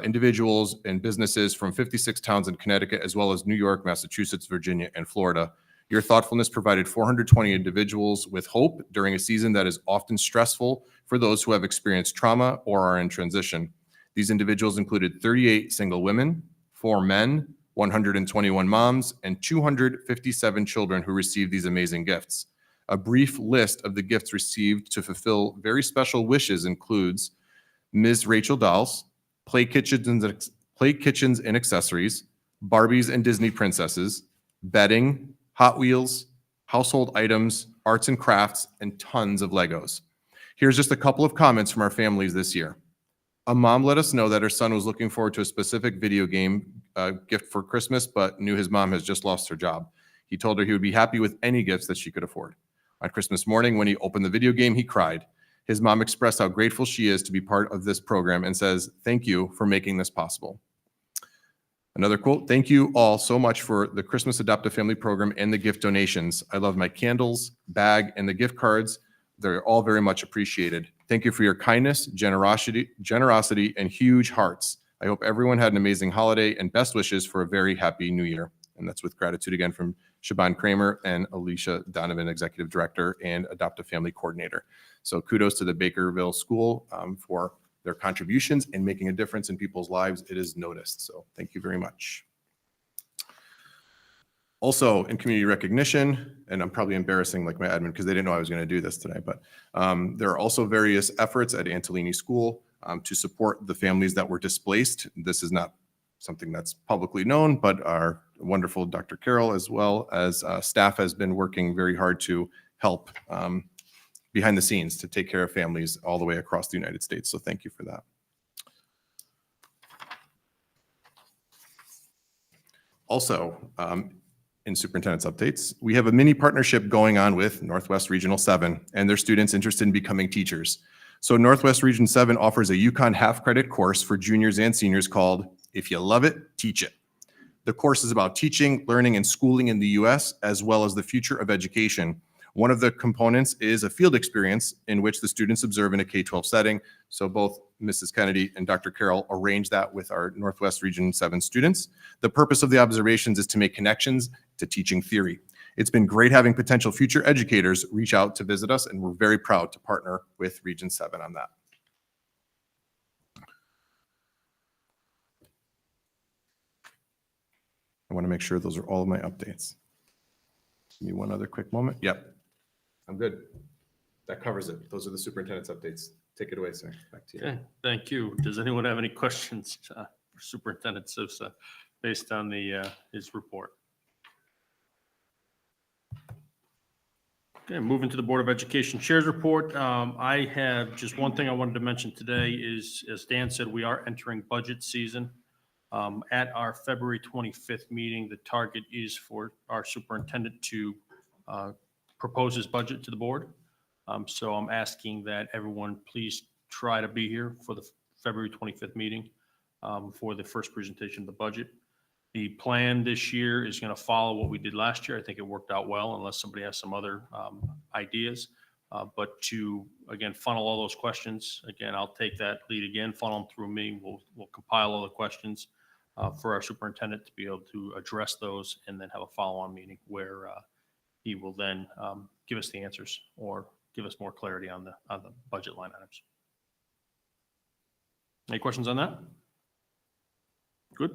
individuals, and businesses from 56 towns in Connecticut, as well as New York, Massachusetts, Virginia, and Florida. Your thoughtfulness provided 420 individuals with hope during a season that is often stressful for those who have experienced trauma or are in transition. These individuals included 38 single women, 4 men, 121 moms, and 257 children who received these amazing gifts. A brief list of the gifts received to fulfill very special wishes includes Ms. Rachel Dolls, play kitchens and accessories, Barbies and Disney princesses, bedding, Hot Wheels, household items, arts and crafts, and tons of Legos. Here's just a couple of comments from our families this year. A mom let us know that her son was looking forward to a specific video game gift for Christmas, but knew his mom has just lost her job. He told her he would be happy with any gifts that she could afford. On Christmas morning, when he opened the video game, he cried. His mom expressed how grateful she is to be part of this program and says, "Thank you for making this possible." Another quote, "Thank you all so much for the Christmas Adopt a Family program and the gift donations. I love my candles, bag, and the gift cards. They're all very much appreciated. Thank you for your kindness, generosity, and huge hearts. I hope everyone had an amazing holiday and best wishes for a very happy new year." And that's with gratitude again from Siobhan Kramer and Alicia Donovan, Executive Director and Adopt a Family Coordinator. So kudos to the Bakerville School for their contributions and making a difference in people's lives. It is noticed. So thank you very much. Also in community recognition, and I'm probably embarrassing like my admin because they didn't know I was going to do this today, but there are also various efforts at Antolini School to support the families that were displaced. This is not something that's publicly known, but our wonderful Dr. Carroll, as well as staff, has been working very hard to help behind the scenes to take care of families all the way across the United States. So thank you for that. Also, in superintendent's updates, we have a mini partnership going on with Northwest Regional 7 and their students interested in becoming teachers. So Northwest Region 7 offers a UConn half-credit course for juniors and seniors called "If You Love It, Teach It." The course is about teaching, learning, and schooling in the U.S., as well as the future of education. One of the components is a field experience in which the students observe in a K-12 setting. So both Mrs. Kennedy and Dr. Carroll arranged that with our Northwest Region 7 students. The purpose of the observations is to make connections to teaching theory. It's been great having potential future educators reach out to visit us, and we're very proud to partner with Region 7 on that. I want to make sure those are all of my updates. Give me one other quick moment. Yep. I'm good. That covers it. Those are the superintendent's updates. Take it away, sir. Back to you. Okay, thank you. Does anyone have any questions for Superintendent Sousa based on his report? Okay, moving to the Board of Education Chairs Report. I have just one thing I wanted to mention today is, as Dan said, we are entering budget season. At our February 25th meeting, the target is for our superintendent to propose his budget to the board. So I'm asking that everyone please try to be here for the February 25th meeting for the first presentation of the budget. The plan this year is going to follow what we did last year. I think it worked out well, unless somebody has some other ideas. But to, again, funnel all those questions, again, I'll take that lead again, funnel them through me. We'll compile all the questions for our superintendent to be able to address those and then have a follow-on meeting where he will then give us the answers or give us more clarity on the budget line items. Any questions on that? Good.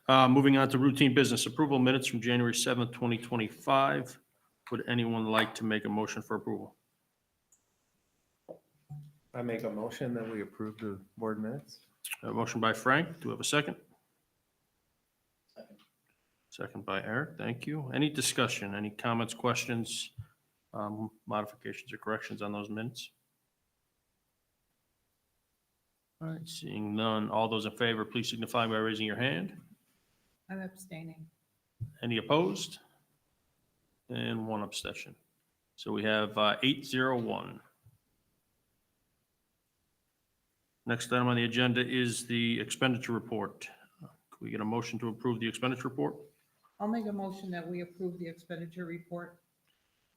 Moving on to routine business approval minutes from January 7th, 2025. Would anyone like to make a motion for approval? I make a motion that we approve the board minutes. A motion by Frank. Do we have a second? Second by Eric. Thank you. Any discussion, any comments, questions, modifications or corrections on those minutes? All right, seeing none. All those in favor, please signify by raising your hand. I'm abstaining. Any opposed? And one abstention. So we have 801. Next item on the agenda is the expenditure report. Can we get a motion to approve the expenditure report? I'll make a motion that we approve the expenditure report.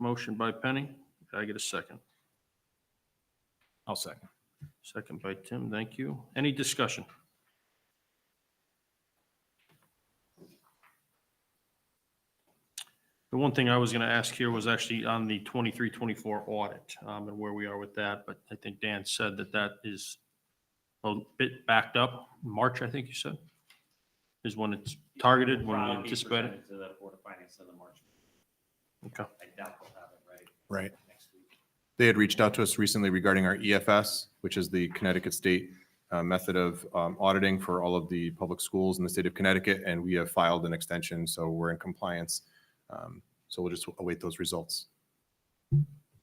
Motion by Penny. Can I get a second? I'll second. Second by Tim. Thank you. Any discussion? The one thing I was going to ask here was actually on the 23-24 audit and where we are with that. But I think Dan said that that is a bit backed up. March, I think you said, is when it's targeted, when we anticipate it. To the Board of Finance in the March. Okay. I doubt we'll have it ready Right. next week. They had reached out to us recently regarding our EFS, which is the Connecticut State method of auditing for all of the public schools in the state of Connecticut, and we have filed an extension, so we're in compliance. So we'll just await those results.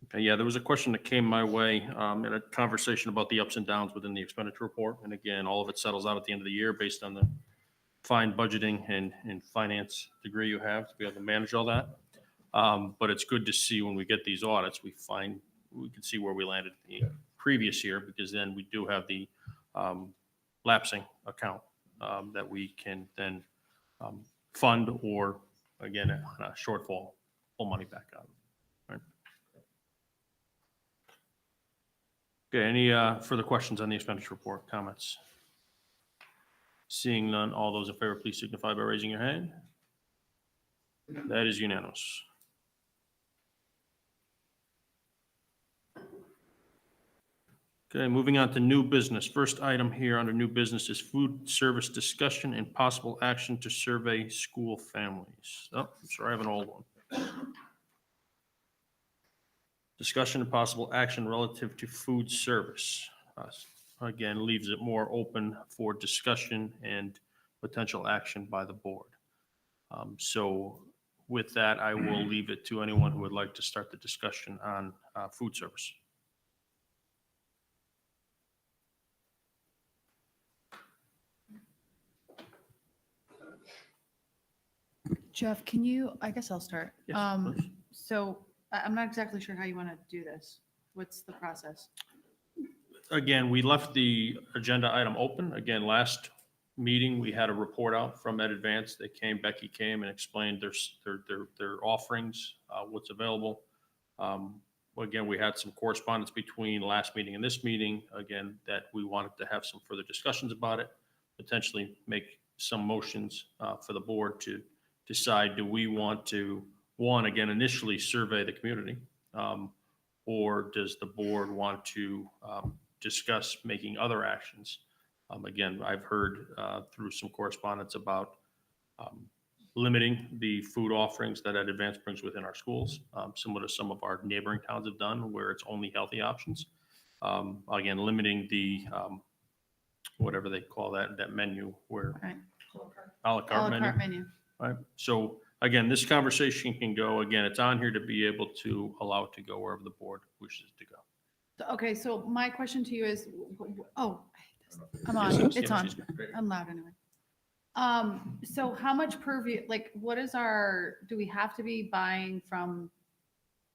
Okay, yeah, there was a question that came my way in a conversation about the ups and downs within the expenditure report. And again, all of it settles out at the end of the year based on the fine budgeting and finance degree you have to be able to manage all that. But it's good to see when we get these audits, we can see where we landed the previous year, because then we do have the lapsing account that we can then fund or, again, on a shortfall, pull money back out. Right. Okay, any further questions on the expenditure report, comments? Seeing none, all those in favor, please signify by raising your hand. That is unanimous. Okay, moving on to new business. First item here under new business is food service discussion and possible action to survey school families. Oh, I'm sorry, I have an old one. Discussion and possible action relative to food service. Again, leaves it more open for discussion and potential action by the board. So with that, I will leave it to anyone who would like to start the discussion on food service. Jeff, I guess I'll start. Yes, please. So I'm not exactly sure how you want to do this. What's the process? Again, we left the agenda item open. Again, last meeting, we had a report out from Ed Advance. Becky came and explained their offerings, what's available. Again, we had some correspondence between last meeting and this meeting, again, that we wanted to have some further discussions about it, potentially make some motions for the board to decide, do we want to, one, again, initially survey the community? Or does the board want to discuss making other actions? Again, I've heard through some correspondence about limiting the food offerings that Ed Advance brings within our schools, similar to some of our neighboring towns have done, where it's only healthy options. Again, limiting the, whatever they call that menu, where Right. a la A la carte menu. carte menu. Right. So again, this conversation can go, again, it's on here to be able to allow it to go wherever the board wishes to go. Okay, so my question to you is, oh, I hate this. I'm on, Yes, it's yeah, on. she's great. I'm loud anyway. So how much purview, like, what is our, do we have to be buying from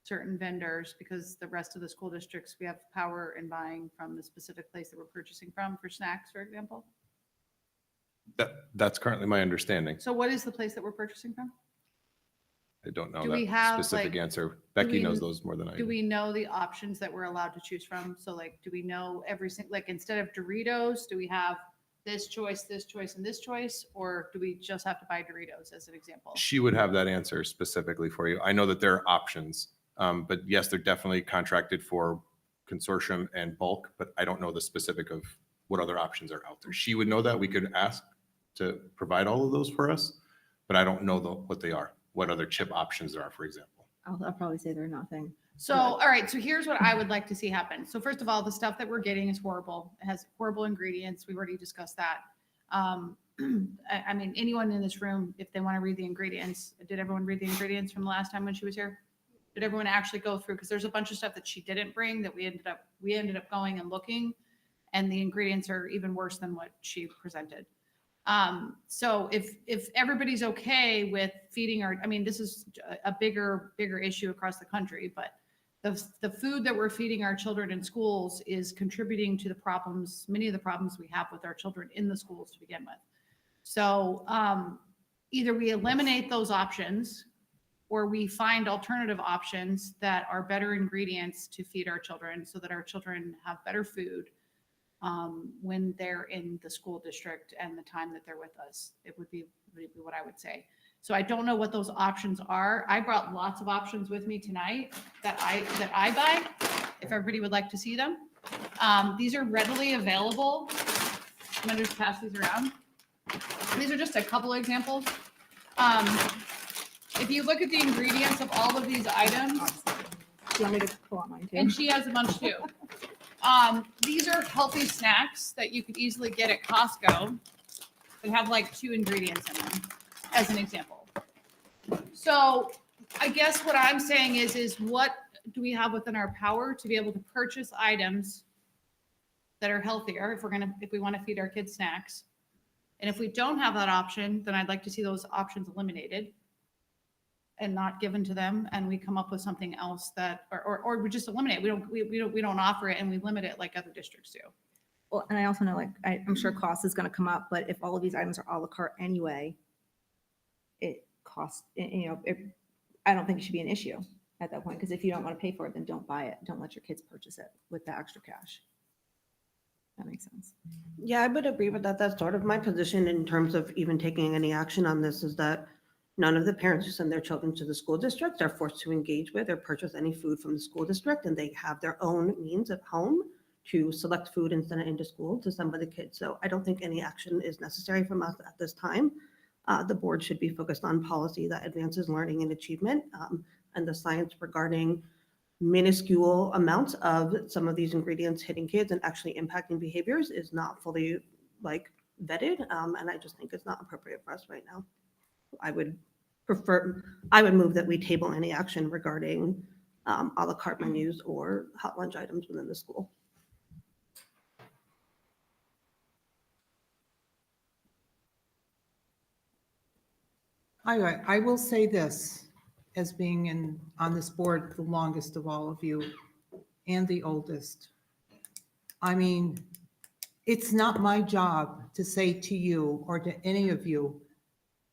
certain vendors because the rest of the school districts, we have power in buying from the specific place that we're purchasing from for snacks, for example? That's currently my understanding. So what is the place that we're purchasing from? I don't know Do we that have, specific like, answer. Becky we- knows those more than I Do do. we know the options that we're allowed to choose from? So like, do we know every single, like, instead of Doritos, do we have this choice, and this choice? Or do we just have to buy Doritos as an example? She would have that answer specifically for you. I know that there are options, but yes, they're definitely contracted for consortium and bulk, but I don't know the specific of what other options are out there. She would know that. We could ask to provide all of those for us, but I don't know what they are, what other chip options there are, for example. I'll probably say they're nothing. So, all right, so here's what I would like to see happen. So first of all, the stuff that we're getting is horrible. It has horrible ingredients. We've already discussed that. I mean, anyone in this room, if they want to read the ingredients, did everyone read the ingredients from the last time when she was here? Did everyone actually go through? Because there's a bunch of stuff that she didn't bring that we ended up going and looking, and the ingredients are even worse than what she presented. So if everybody's okay with feeding our, I mean, this is a bigger issue across the country, but the food that we're feeding our children in schools is contributing to the problems, many of the problems we have with our children in the schools to begin with. So either we eliminate those options or we find alternative options that are better ingredients to feed our children so that our children have better food when they're in the school district and the time that they're with us. It would be what I would say. So I don't know what those options are. I brought lots of options with me tonight that I buy, if everybody would like to see them. These are readily available. I'm gonna just pass these around. These are just a couple examples. If you look at the ingredients of all of these items, Do you want me to pull out mine too? and she has a bunch too. These are healthy snacks that you could easily get at Costco that have like 2 ingredients in them, as an example. So I guess what I'm saying is what do we have within our power to be able to purchase items that are healthier if we want to feed our kids snacks? And if we don't have that option, then I'd like to see those options eliminated and not given to them, and we come up with something else that, or we just eliminate. We don't offer it and we limit it like other districts do. Well, and I also know, like, I'm sure cost is gonna come up, but if all of these items are à la carte anyway, it costs, I don't think it should be an issue at that point, because if you don't want to pay for it, then don't buy it. Don't let your kids purchase it with the extra cash. That makes sense. Yeah, I would agree with that. That's sort of my position in terms of even taking any action on this, is that none of the parents who send their children to the school district are forced to engage with or purchase any food from the school district, and they have their own means at home to select food and send it into school to some of the kids. So I don't think any action is necessary from us at this time. The board should be focused on policy that advances learning and achievement, and the science regarding minuscule amounts of some of these ingredients hitting kids and actually impacting behaviors is not fully vetted. And I just think it's not appropriate for us right now. I would move that we table any action regarding a la carte menus or hot lunch items within the school. I will say this, as being on this board the longest of all of you and the oldest. I mean, it's not my job to say to you or to any of you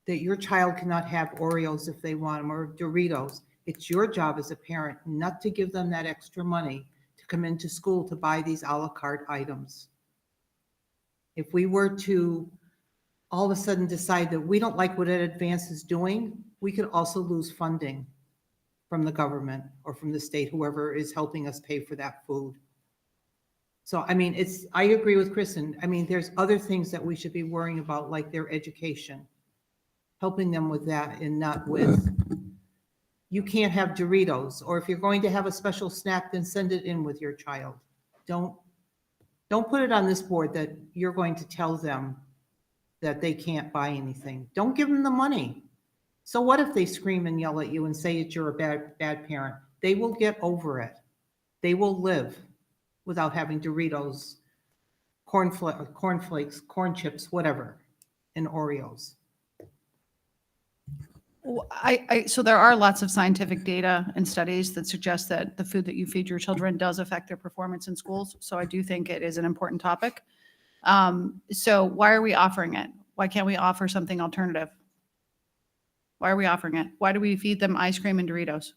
that your child cannot have Oreos if they want them or Doritos. It's your job as a parent not to give them that extra money to come into school to buy these à la carte items. If we were to all of a sudden decide that we don't like what Ed Advance is doing, we could also lose funding from the government or from the state, whoever is helping us pay for that food. So, I mean, I agree with Kristen. I mean, there's other things that we should be worrying about, like their education, helping them with that and not with, you can't have Doritos, or if you're going to have a special snack, then send it in with your child. Don't put it on this board that you're going to tell them that they can't buy anything. Don't give them the money. So what if they scream and yell at you and say that you're a bad parent? They will get over it. They will live without having Doritos, cornflakes, corn chips, whatever, and Oreos. So there are lots of scientific data and studies that suggest that the food that you feed your children does affect their performance in schools. So I do think it is an important topic. So why are we offering it? Why can't we offer something alternative? Why are we offering it? Why do we feed them ice cream and Doritos?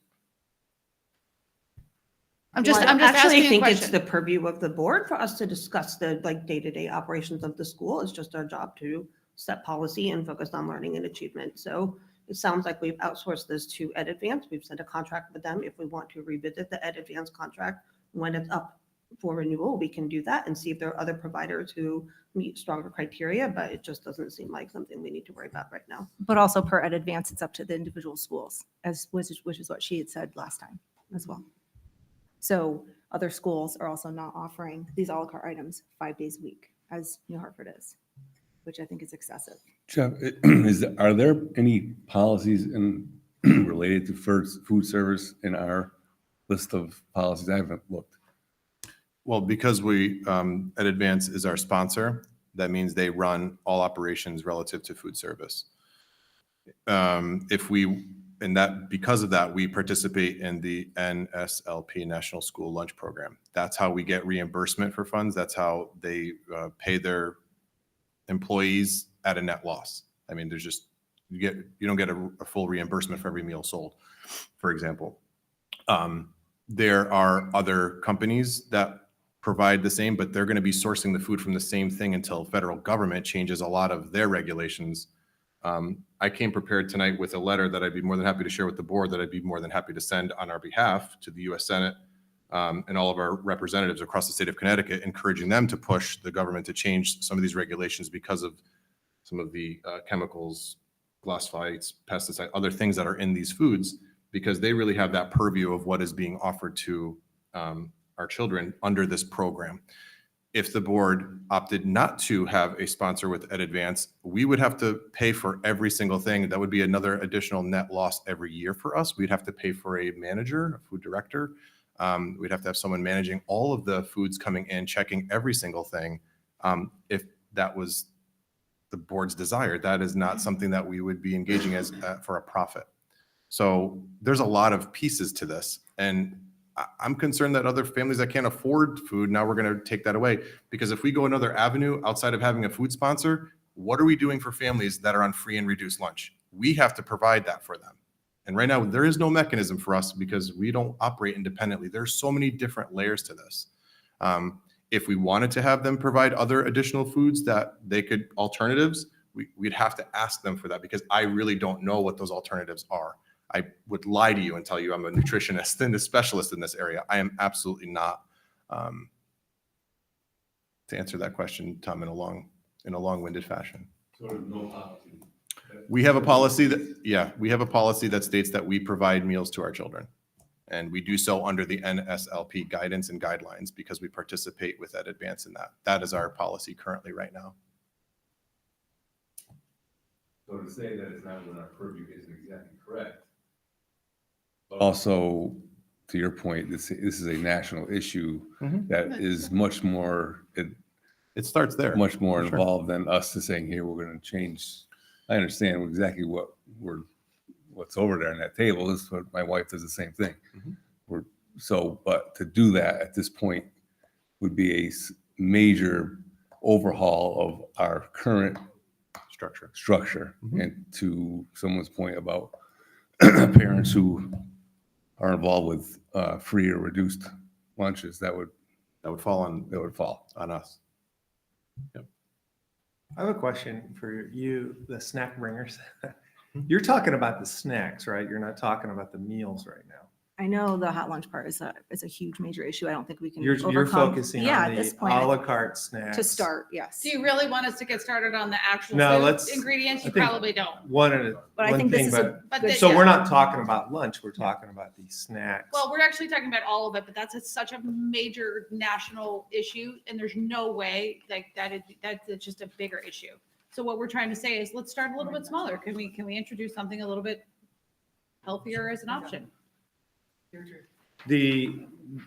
I'm just Well, I asking actually a think it's question. the purview of the board for us to discuss the like day-to-day operations of the school. It's just our job to set policy and focus on learning and achievement. So it sounds like we've outsourced this to Ed Advance. We've sent a contract with them. If we want to revisit the Ed Advance contract when it's up for renewal, we can do that and see if there are other providers who meet stronger criteria, but it just doesn't seem like something we need to worry about right now. But also per Ed Advance, it's up to the individual schools, which is what she had said last time as well. So other schools are also not offering these a la carte items 5 days a week, as New Hartford is, which I think is excessive. Jeff, are there any policies related to food service in our list of policies? I haven't looked. Well, because Ed Advance is our sponsor, that means they run all operations relative to food service. Because of that, we participate in the NSLP, National School Lunch Program. That's how we get reimbursement for funds. That's how they pay their employees at a net loss. I mean, you don't get a full reimbursement for every meal sold, for example. There are other companies that provide the same, but they're going to be sourcing the food from the same thing until federal government changes a lot of their regulations. I came prepared tonight with a letter that I'd be more than happy to share with the board, that I'd be more than happy to send on our behalf to the U.S. Senate and all of our representatives across the state of Connecticut, encouraging them to push the government to change some of these regulations because of some of the chemicals, glyphosate, pesticide, other things that are in these foods, because they really have that purview of what is being offered to our children under this program. If the board opted not to have a sponsor with Ed Advance, we would have to pay for every single thing. That would be another additional net loss every year for us. We'd have to pay for a manager, a food director. We'd have to have someone managing all of the foods coming in, checking every single thing. If that was the board's desire, that is not something that we would be engaging as for a profit. So there's a lot of pieces to this. And I'm concerned that other families that can't afford food, now we're going to take that away. Because if we go another avenue outside of having a food sponsor, what are we doing for families that are on free and reduced lunch? We have to provide that for them. And right now, there is no mechanism for us because we don't operate independently. There's so many different layers to this. If we wanted to have them provide other additional foods that they could, alternatives, we'd have to ask them for that, because I really don't know what those alternatives are. I would lie to you and tell you I'm a nutritionist and a specialist in this area. I am absolutely not. To answer that question, Tom, in a long-winded fashion. So there's no policy. We have a policy that states that we provide meals to our children. And we do so under the NSLP guidance and guidelines because we participate with Ed Advance in that. That is our policy currently right now. So to say that it's not within our purview isn't exactly correct. But also, to your point, this is a national issue that is much more, it starts there. Much more For sure. involved than us to saying, here, we're going to change. I understand exactly what's over there on that table. This is what my wife does the same thing. But to do that at this point would be a major overhaul of our current structure. And to someone's point about parents who are involved with free or reduced lunches, that would fall on fall. on us. I have a question for you, the snack bringers. You're talking about the snacks, right? You're not talking about the meals right now. I know the hot lunch part is a huge major issue. I don't think we can You're overcome. focusing Yeah, on at this the point, à la carte snacks. to start, yes. Do you really want us to get started on the actual No, food let's- ingredients? I You think- probably don't. One But I think this thing, is a But good the- so yeah. we're not talking about lunch, we're talking about these snacks. Well, we're actually talking about all of it, but such a major national issue, and there's no way like that's just a bigger issue. So what we're trying to say is, let's start a little bit smaller. Can we introduce something a little bit healthier as an option?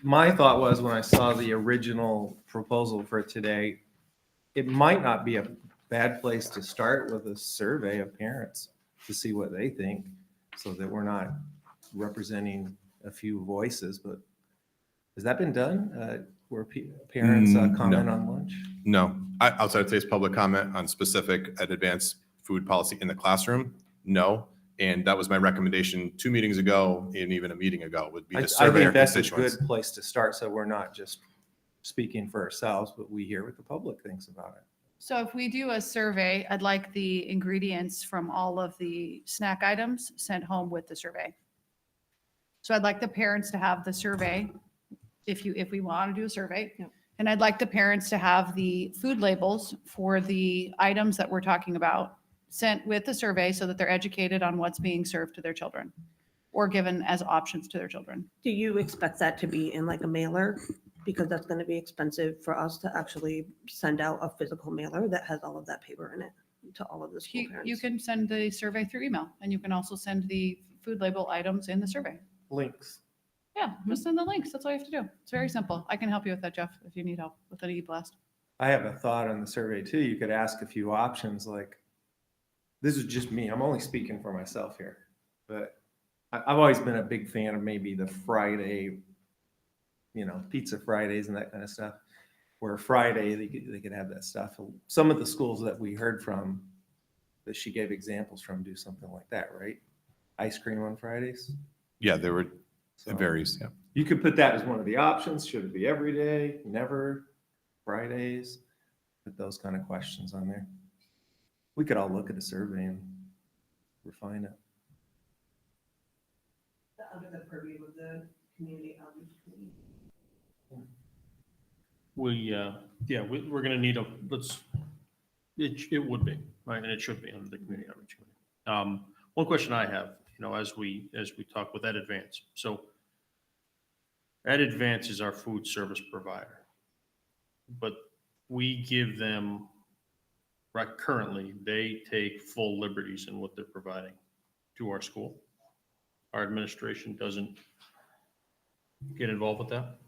My thought was when I saw the original proposal for today, it might not be a bad place to start with a survey of parents to see what they think, so that we're not representing a few voices, but has that been done? Where parents No. comment on lunch? No, outside of today's public comment on specific Ed Advanced food policy in the classroom, no. And that was my recommendation 2 meetings ago and even a meeting ago would be I to survey our think that's a constituents. good place to start, so we're not just speaking for ourselves, but we hear what the public thinks about it. So if we do a survey, I'd like the ingredients from all of the snack items sent home with the survey. So I'd like the parents to have the survey, if we want to do a survey. Yep. And I'd like the parents to have the food labels for the items that we're talking about sent with the survey so that they're educated on what's being served to their children or given as options to their children. Do you expect that to be in like a mailer? Because that's going to be expensive for us to actually send out a physical mailer that has all of that paper in it to all of the school parents. You can send the survey through email, and you can also send the food label items in the survey. Links. Yeah, just send the links. That's all you have to do. It's very simple. I can help you with that, Jeff, if you need help with an e-blast. I have a thought on the survey too. You could ask a few options like, this is just me. I'm only speaking for myself here, but I've always been a big fan of maybe the Friday, Pizza Fridays and that kind of stuff, where Friday they could have that stuff. Some of the schools that we heard from, that she gave examples from, do something like that, right? Ice cream on Fridays. Yeah, it So varies, yeah. you could put that as one of the options. Should it be every day, never, Fridays? Put those kind of questions on there. We could all look at the survey and refine it. Under the purview of the community outreach committee. We're gonna need it would be, right, and it should be under the community outreach committee. One question I have, as we talk with Ed Advance, so Ed Advance is our food service provider, but we give them, right, currently, they take full liberties in what they're providing to our school. Our administration doesn't get involved with that.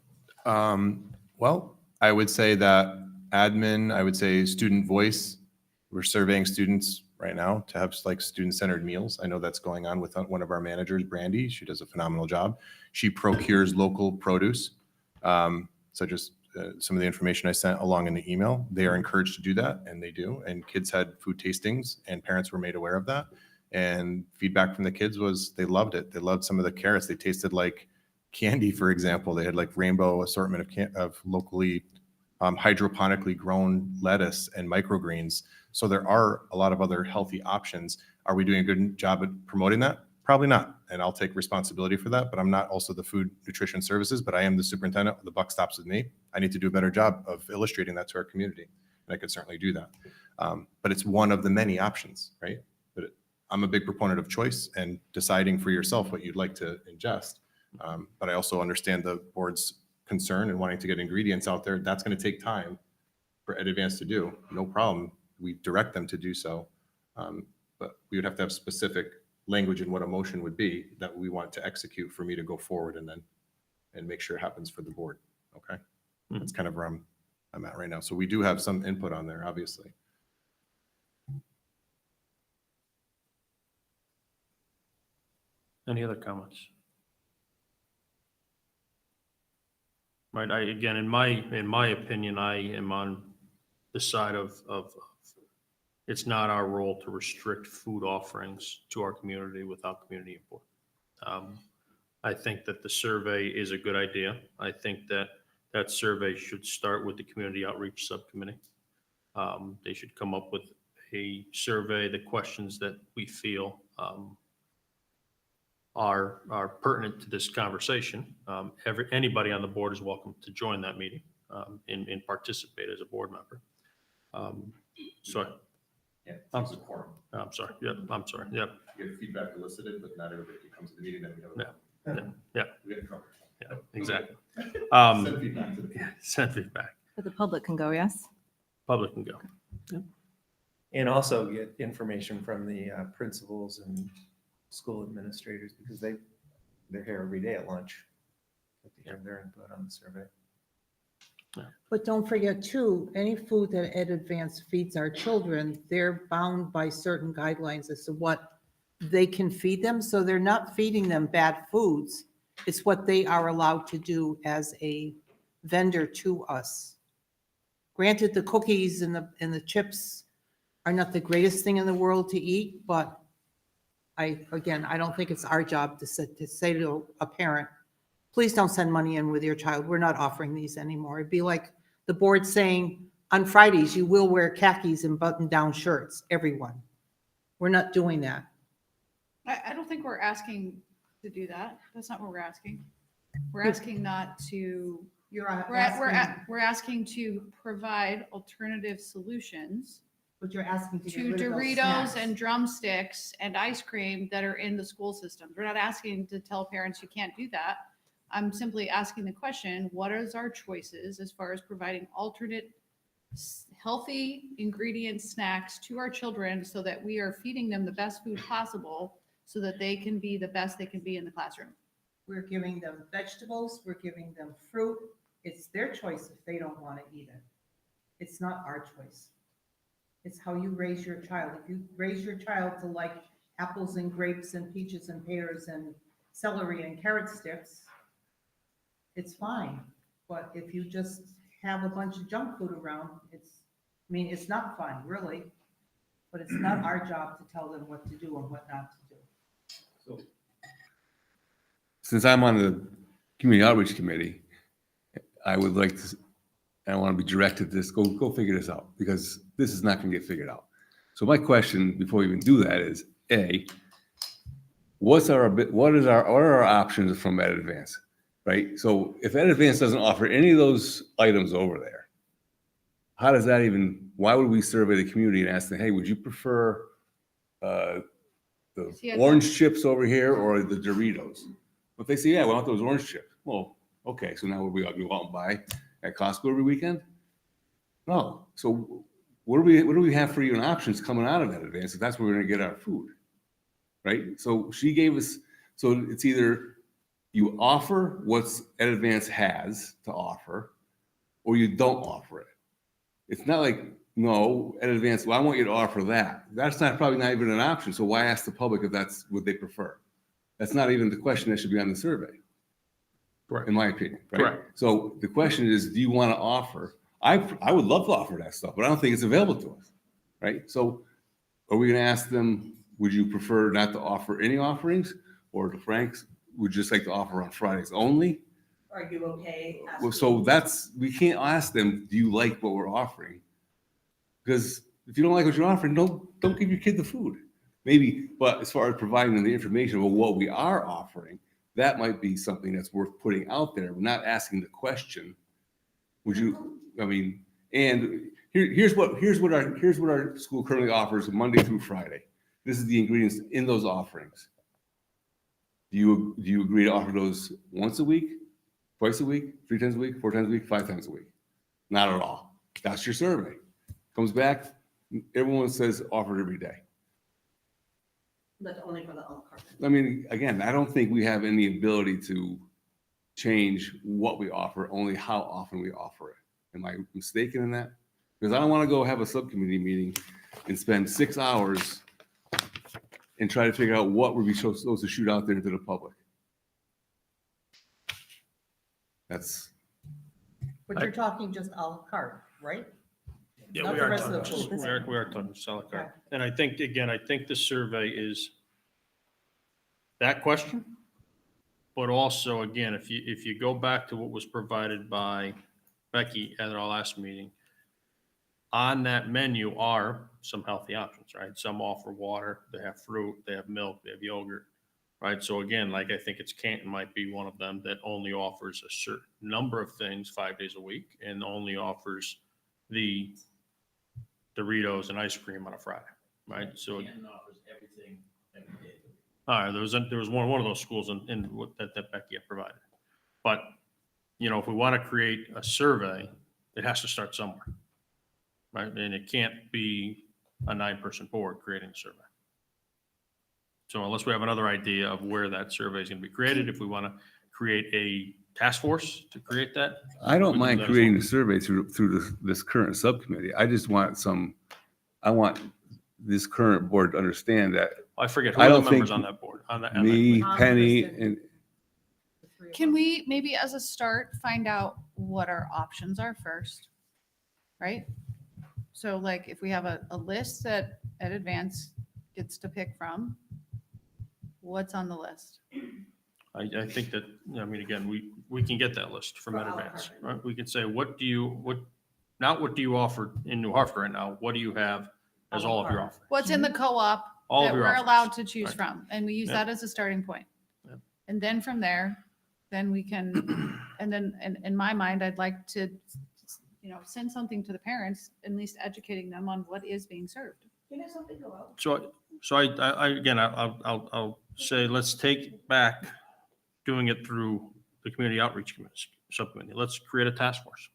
Well, I would say that admin, I would say student voice. We're surveying students right now to have like student-centered meals. I know that's going on with one of our managers, Brandy. She does a phenomenal job. She procures local produce. So just some of the information I sent along in the email, they are encouraged to do that, and they do. And kids had food tastings, and parents were made aware of that. And feedback from the kids was they loved it. They loved some of the carrots. They tasted like candy, for example. They had like rainbow assortment of locally hydroponically grown lettuce and microgreens. So there are a lot of other healthy options. Are we doing a good job at promoting that? Probably not. And I'll take responsibility for that, but I'm not also the food nutrition services, but I am the superintendent. The buck stops with me. I need to do a better job of illustrating that to our community. And I could certainly do that. But it's one of the many options, right? But I'm a big proponent of choice and deciding for yourself what you'd like to ingest. But I also understand the board's concern and wanting to get ingredients out there. That's going to take time for Ed Advance to do. No problem. We direct them to do so. But we would have to have specific language in what a motion would be that we want to execute for me to go forward and make sure it happens for the board. Okay. That's kind of where I'm at right now. So we do have some input on there, obviously. Any other comments? Right, again, in my opinion, I am on the side of it's not our role to restrict food offerings to our community without community input. I think that the survey is a good idea. I think that that survey should start with the community outreach subcommittee. They should come up with a survey, the questions that we feel are pertinent to this conversation. Anybody on the board is welcome to join that meeting and participate as a board member. So I'm sorry. Yep, I'm sorry. Yep. Get feedback elicited, but not everybody comes to the meeting that we don't. Yeah. We get in trouble. Yeah, exactly. Send feedback to the people. Send feedback. But the public can go, yes? Public can go. And also get information from the principals and school administrators, because they're here every day at lunch. They have their input on the survey. But don't forget too, any food that Ed Advance feeds our children, they're bound by certain guidelines as to what they can feed them. So they're not feeding them bad foods. It's what they are allowed to do as a vendor to us. Granted, the cookies and the chips are not the greatest thing in the world to eat, but I don't think it's our job to say to a parent, please don't send money in with your child. We're not offering these anymore. It'd be like the board saying, on Fridays, you will wear khakis and button-down shirts, everyone. We're not doing that. I don't think we're asking to do that. That's not what we're asking. We're asking not to, we're asking to provide alternative solutions But you're asking to get to rid of those Doritos snacks. and drumsticks and ice cream that are in the school systems. We're not asking to tell parents you can't do that. I'm simply asking the question, what is our choices as far as providing alternate healthy ingredient snacks to our children so that we are feeding them the best food possible so that they can be the best they can be in the classroom? We're giving them vegetables, we're giving them fruit. It's their choice if they don't want to eat it. It's not our choice. It's how you raise your child. If you raise your child to like apples and grapes and peaches and pears and celery and carrot sticks, it's fine. But if you just have a bunch of junk food around, it's not fine, really. But it's not our job to tell them what to do and what not to do. So, since I'm on the community outreach committee, I would like to, I want to be directed to this, go figure this out, because this is not going to get figured out. So my question before we even do that is, A, what are our options from Ed Advance, right? So if Ed Advance doesn't offer any of those items over there, how does that even, why would we survey the community and ask them, hey, would you prefer the orange chips over here or the Doritos? If they say, yeah, we want those orange chips. Well, okay, so now we go out and buy at Costco every weekend? No. So what do we have for you in options coming out of that Advance if that's where we're going to get our food, right? So she gave us, so it's either you offer what's Ed Advance has to offer, or you don't offer it. It's not like, no, Ed Advance, well, I want you to offer that. That's probably not even an option. So why ask the public if that's what they prefer? That's not even the question that should be on the survey. Correct. In my opinion, right? Correct. So the question is, do you want to offer? I would love to offer that stuff, but I don't think it's available to us, right? So are we going to ask them, would you prefer not to offer any offerings? Or to Frank's, would you just like to offer on Fridays only? Are you okay? Well, so we can't ask them, do you like what we're offering? Because if you don't like what you're offering, don't give your kid the food. Maybe, but as far as providing them the information about what we are offering, that might be something that's worth putting out there. We're not asking the question, would you, and here's what our school currently offers Monday through Friday. This is the ingredients in those offerings. Do you agree to offer those once a week, twice a week, 3 times a week, 4 times a week, 5 times a week? Not at all. That's your survey. Comes back, everyone says offered every day. But only for the a la carte. Again, I don't think we have any ability to change what we offer, only how often we offer it. Am I mistaken in that? Because I don't want to go have a subcommittee meeting and spend 6 hours and try to figure out what we're supposed to shoot out there into the public. But you're talking just a la carte, right? Yeah, Not we the are rest of the talking, food. we are talking a la carte. And I think the survey is that question But also, again, if you go back to what was provided by Becky at our last meeting, on that menu are some healthy options, right? Some offer water, they have fruit, they have milk, they have yogurt, right? So again, like I think it's Canton might be one of them that only offers a certain number of things 5 days a week and only offers the Doritos and ice cream on a Friday, right? So Canton offers everything every day. all right, there was one of those schools in that Becky had provided. But, you know, if we want to create a survey, it has to start somewhere, right? And it can't be a 9-person board creating a survey. So unless we have another idea of where that survey is going to be created, if we want to create a task force to create that. I don't we can do mind that as creating well. the survey through this current subcommittee. I just want I want this current board to understand that I forget, who I are the don't members think on that board? On that me, Tom, Penny, Kristen. and Can we maybe as a start, find out what our options are first? Right? So like if we have a list that Ed Advance gets to pick from, what's on the list? I think that, I mean, again, we can get that list from Ed Advance, right? We can say, not what do you offer in New Hartford right now? What do you have as all of your offerings? What's in the co-op All of that your we're offerings. allowed to choose Right. from? And we use Yep. that as a starting point. Yep. And then from there, then we can, and then in my mind, I'd like to, send something to the parents, at least educating them on what is being served. You know, something go out. So again, I'll say, let's take back doing it through the community outreach subcommittee. Let's create a task force,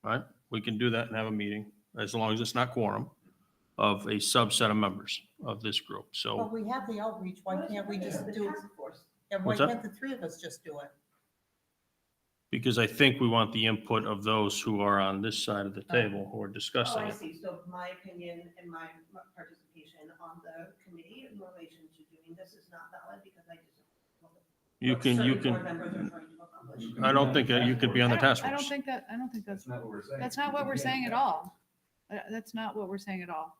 right? We can do that and have a meeting, as long as it's not quorum, of a subset of members of this group. But So we have the outreach, why can't we just do it? And why What's that? can't the three of us just do it? because I think we want the input of those who are on this side of the table who are discussing it. see. So my opinion and my participation on the committee in relation to doing this is not valid because I just. You can, I don't think that you could be on the task I don't force. think that's not what we're saying. That's not what we're saying at all. That's not what we're saying at all.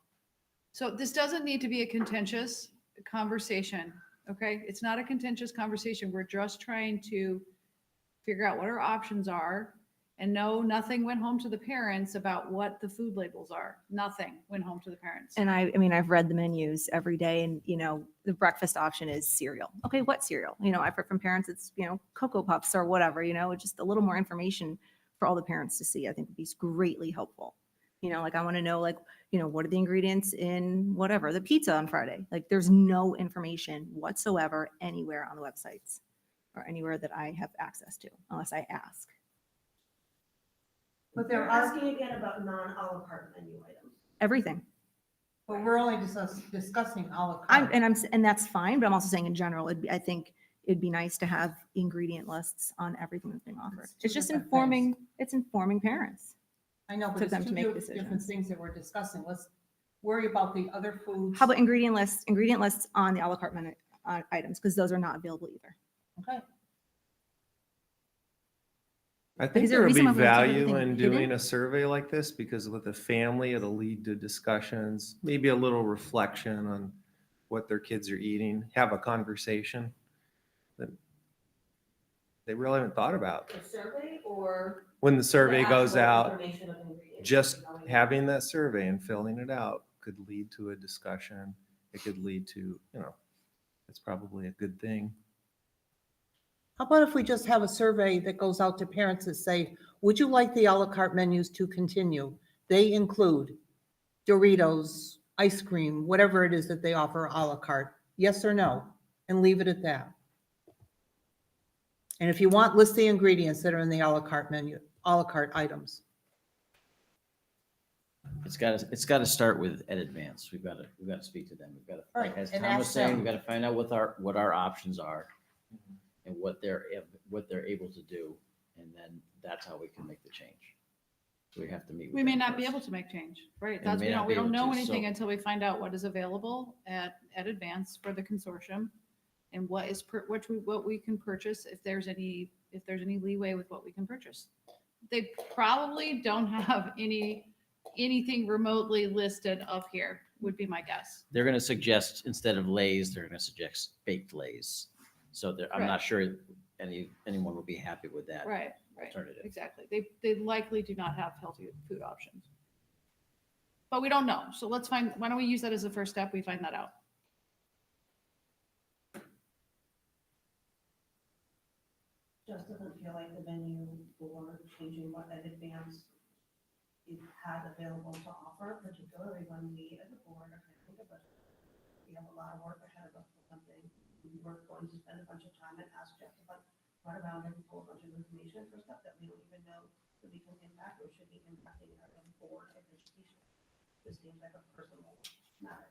So this doesn't need to be a contentious conversation, okay? It's not a contentious conversation. We're just trying to figure out what our options are. And no, nothing went home to the parents about what the food labels are. Nothing went home to the parents. And I mean, I've read the menus every day and, the breakfast option is cereal. Okay, what cereal? I've heard from parents, it's, Cocoa Puffs or whatever, just a little more information for all the parents to see, I think would be greatly helpful. Like I want to know, what are the ingredients in whatever, the pizza on Friday? Like there's no information whatsoever anywhere on the websites or anywhere that I have access to unless I ask. But there They're are, asking again about non-a la carte menu items. Everything. but we're only discussing à la carte. And that's fine, but I'm also saying in general, I think it'd be nice to have ingredient lists on everything that's being offered. It's two It's just different it's informing parents. I know, for but it's them to two make different decisions. things that we're discussing. Let's worry about the other foods. How about ingredient lists on the a la carte menu items, because those are not available either. Okay. I think is there there a would be reason why we have to have value everything in hidden? doing a survey like this because with a family, it'll lead to discussions, maybe a little reflection on what their kids are eating, have a conversation that they really haven't thought about. A survey or? When the survey goes actual out, information of ingredients just going in? having that survey and filling it out could lead to a discussion. It could lead to, it's probably a good thing. How about if we just have a survey that goes out to parents that say, would you like the à la carte menus to continue? They include Doritos, ice cream, whatever it is that they offer à la carte, yes or no, and leave it at that. And if you want, list the ingredients that are in the à la carte menu, à la carte items. It's got to start with Ed Advance. We've got to speak to them. We've got to, Right, as and Tom was ask saying, them. we've got to find out what our options are and what they're able to do. And then that's how we can make the change. So we have to meet with We may them not be first. able to make change, right? And That's, may not we be don't able know to, anything so- until we find out what is available at Advance for the consortium and what we can purchase, if there's any leeway with what we can purchase. They probably don't have anything remotely listed up here, would be my guess. They're going to suggest, instead of Lay's, they're going to suggest baked Lay's. So I'm not Correct. sure anyone would be happy with that Right, alternative. exactly. They likely do not have healthy food options. But we don't know. So why don't we use that as a first step? We find that out. Just doesn't feel like the venue for changing what Ed Advance you had available to offer, particularly when we as a board are planning the budget. We have a lot of work ahead of us for something. We're going to spend a bunch of time and ask Jeff to run around and pull a bunch of information for stuff that we don't even know that we can impact or should be impacting our own board of education. This seems like a personal matter.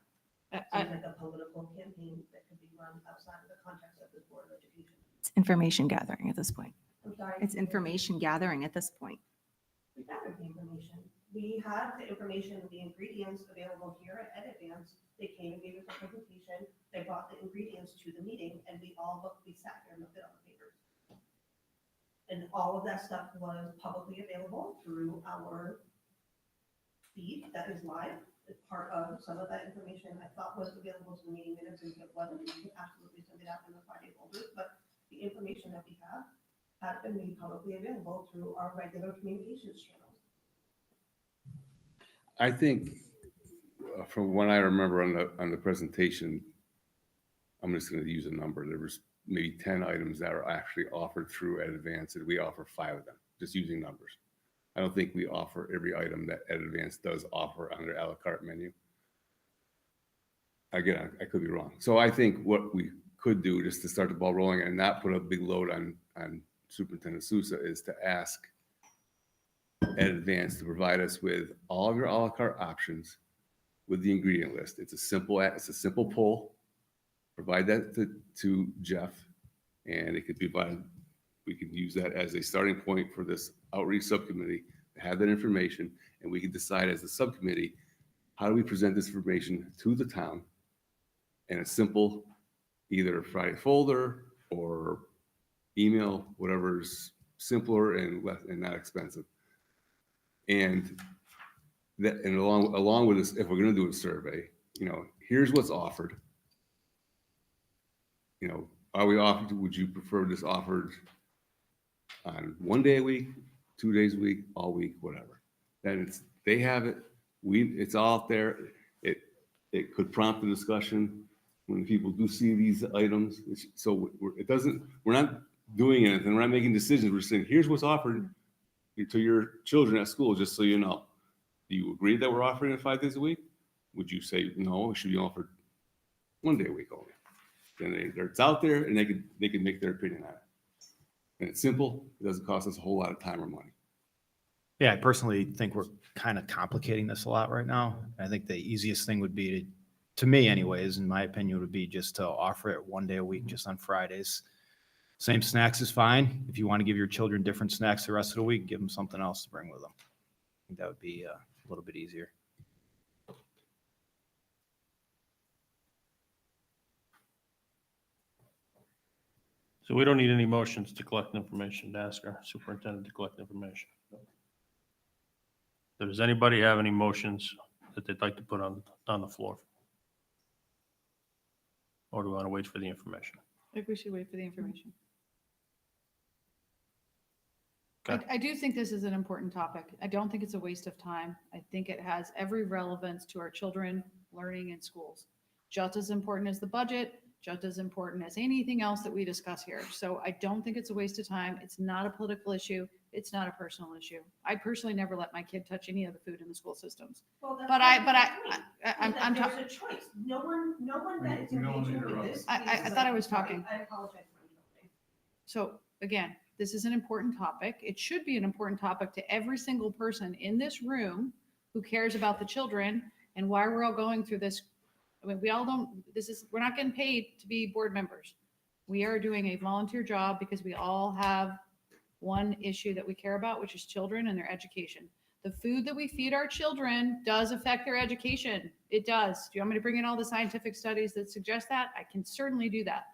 Seems like a political campaign that could be run outside of the context of this board of education. It's information gathering at this point. I'm sorry. It's information gathering at this point. We gathered the information. We had the information, the ingredients available here at Ed Advance. They came and gave us a presentation. They brought the ingredients to the meeting and we sat here and looked at all the papers. And all of that stuff was publicly available through our feed that is live. It's part of some of that information I thought was available to the meeting minutes, and if it wasn't, we can absolutely send it out in the Friday folders, but the information that we have had been made publicly available through our regular communications channels. I think from what I remember on the presentation, I'm just going to use a number. There was maybe 10 items that are actually offered through Ed Advance, and we offer 5 of them, just using numbers. I don't think we offer every item that Ed Advance does offer on their a la carte menu. Again, I could be wrong. So I think what we could do just to start the ball rolling and not put a big load on Superintendent Sousa is to ask Ed Advance to provide us with all of your a la carte options with the ingredient list. It's a simple pull. Provide that to Jeff, and it could be provided. We could use that as a starting point for this outreach subcommittee to have that information, and we can decide as a subcommittee, how do we present this information to the town in a simple, either Friday folder or email, whatever's simpler and less and not expensive. And that, and along with this, if we're going to do a survey, here's what's offered. Are we offered? Would you prefer this offered on 1 day a week, 2 days a week, all week, whatever? Then they have it. It's all out there. It could prompt a discussion when people do see these items. So we're not doing anything. We're not making decisions. We're saying, here's what's offered to your children at school, just so you know. Do you agree that we're offering it 5 days a week? Would you say, no, it should be offered 1 day a week only? Then it's out there and they can make their opinion on it. And it's simple. It doesn't cost us a whole lot of time or money. Yeah, I personally think we're kind of complicating this a lot right now. I think the easiest thing would be to me anyways, in my opinion, would be just to offer it 1 day a week, just on Fridays. Same snacks is fine. If you want to give your children different snacks the rest of the week, give them something else to bring with them. I think that would be a little bit easier. So we don't need any motions to collect information, to ask our superintendent to collect information. Does anybody have any motions that they'd like to put on the floor? Or do we want to wait for the information? I think we should wait for the information. Okay. I do think this is an important topic. I don't think it's a waste of time. I think it has every relevance to our children learning in schools. Just as important as the budget, just as important as anything else that we discuss here. So I don't think it's a waste of time. It's not a political issue. It's not a personal issue. I personally never let my kid touch any of the food in the school systems. Well, I'm There's a choice. No one that is engaging with this. I thought I was talking. I apologize for interrupting. So again, this is an important topic. It should be an important topic to every single person in this room who cares about the children and why we're all going through this. I mean, we're not getting paid to be board members. We are doing a volunteer job because we all have one issue that we care about, which is children and their education. The food that we feed our children does affect their education. It does. Do you want me to bring in all the scientific studies that suggest that? I can certainly do that.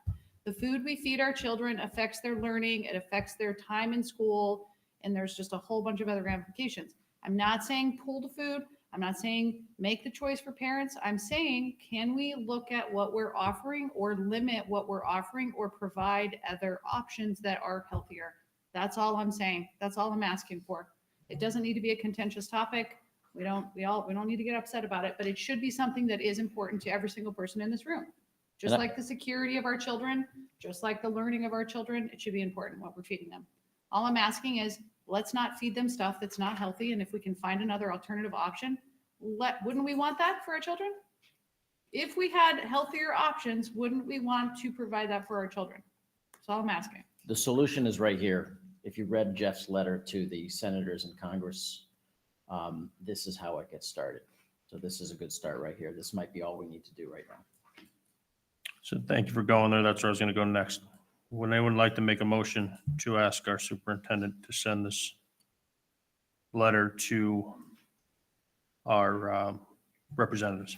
The food we feed our children affects their learning. It affects their time in school. And there's just a whole bunch of other ramifications. I'm not saying pull the food. I'm not saying make the choice for parents. I'm saying, can we look at what we're offering or limit what we're offering or provide other options that are healthier? That's all I'm saying. That's all I'm asking for. It doesn't need to be a contentious topic. We don't need to get upset about it, but it should be something that is important to every single person in this room. Just And I- like the security of our children, just like the learning of our children, it should be important what we're feeding them. All I'm asking is, let's not feed them stuff that's not healthy. And if we can find another alternative option, wouldn't we want that for our children? If we had healthier options, wouldn't we want to provide that for our children? That's all I'm asking. The solution is right here. If you read Jeff's letter to the senators in Congress, this is how it gets started. So this is a good start right here. This might be all we need to do right now. So thank you for going there. That's where I was going to go next. Would anyone like to make a motion to ask our superintendent to send this letter to our representatives?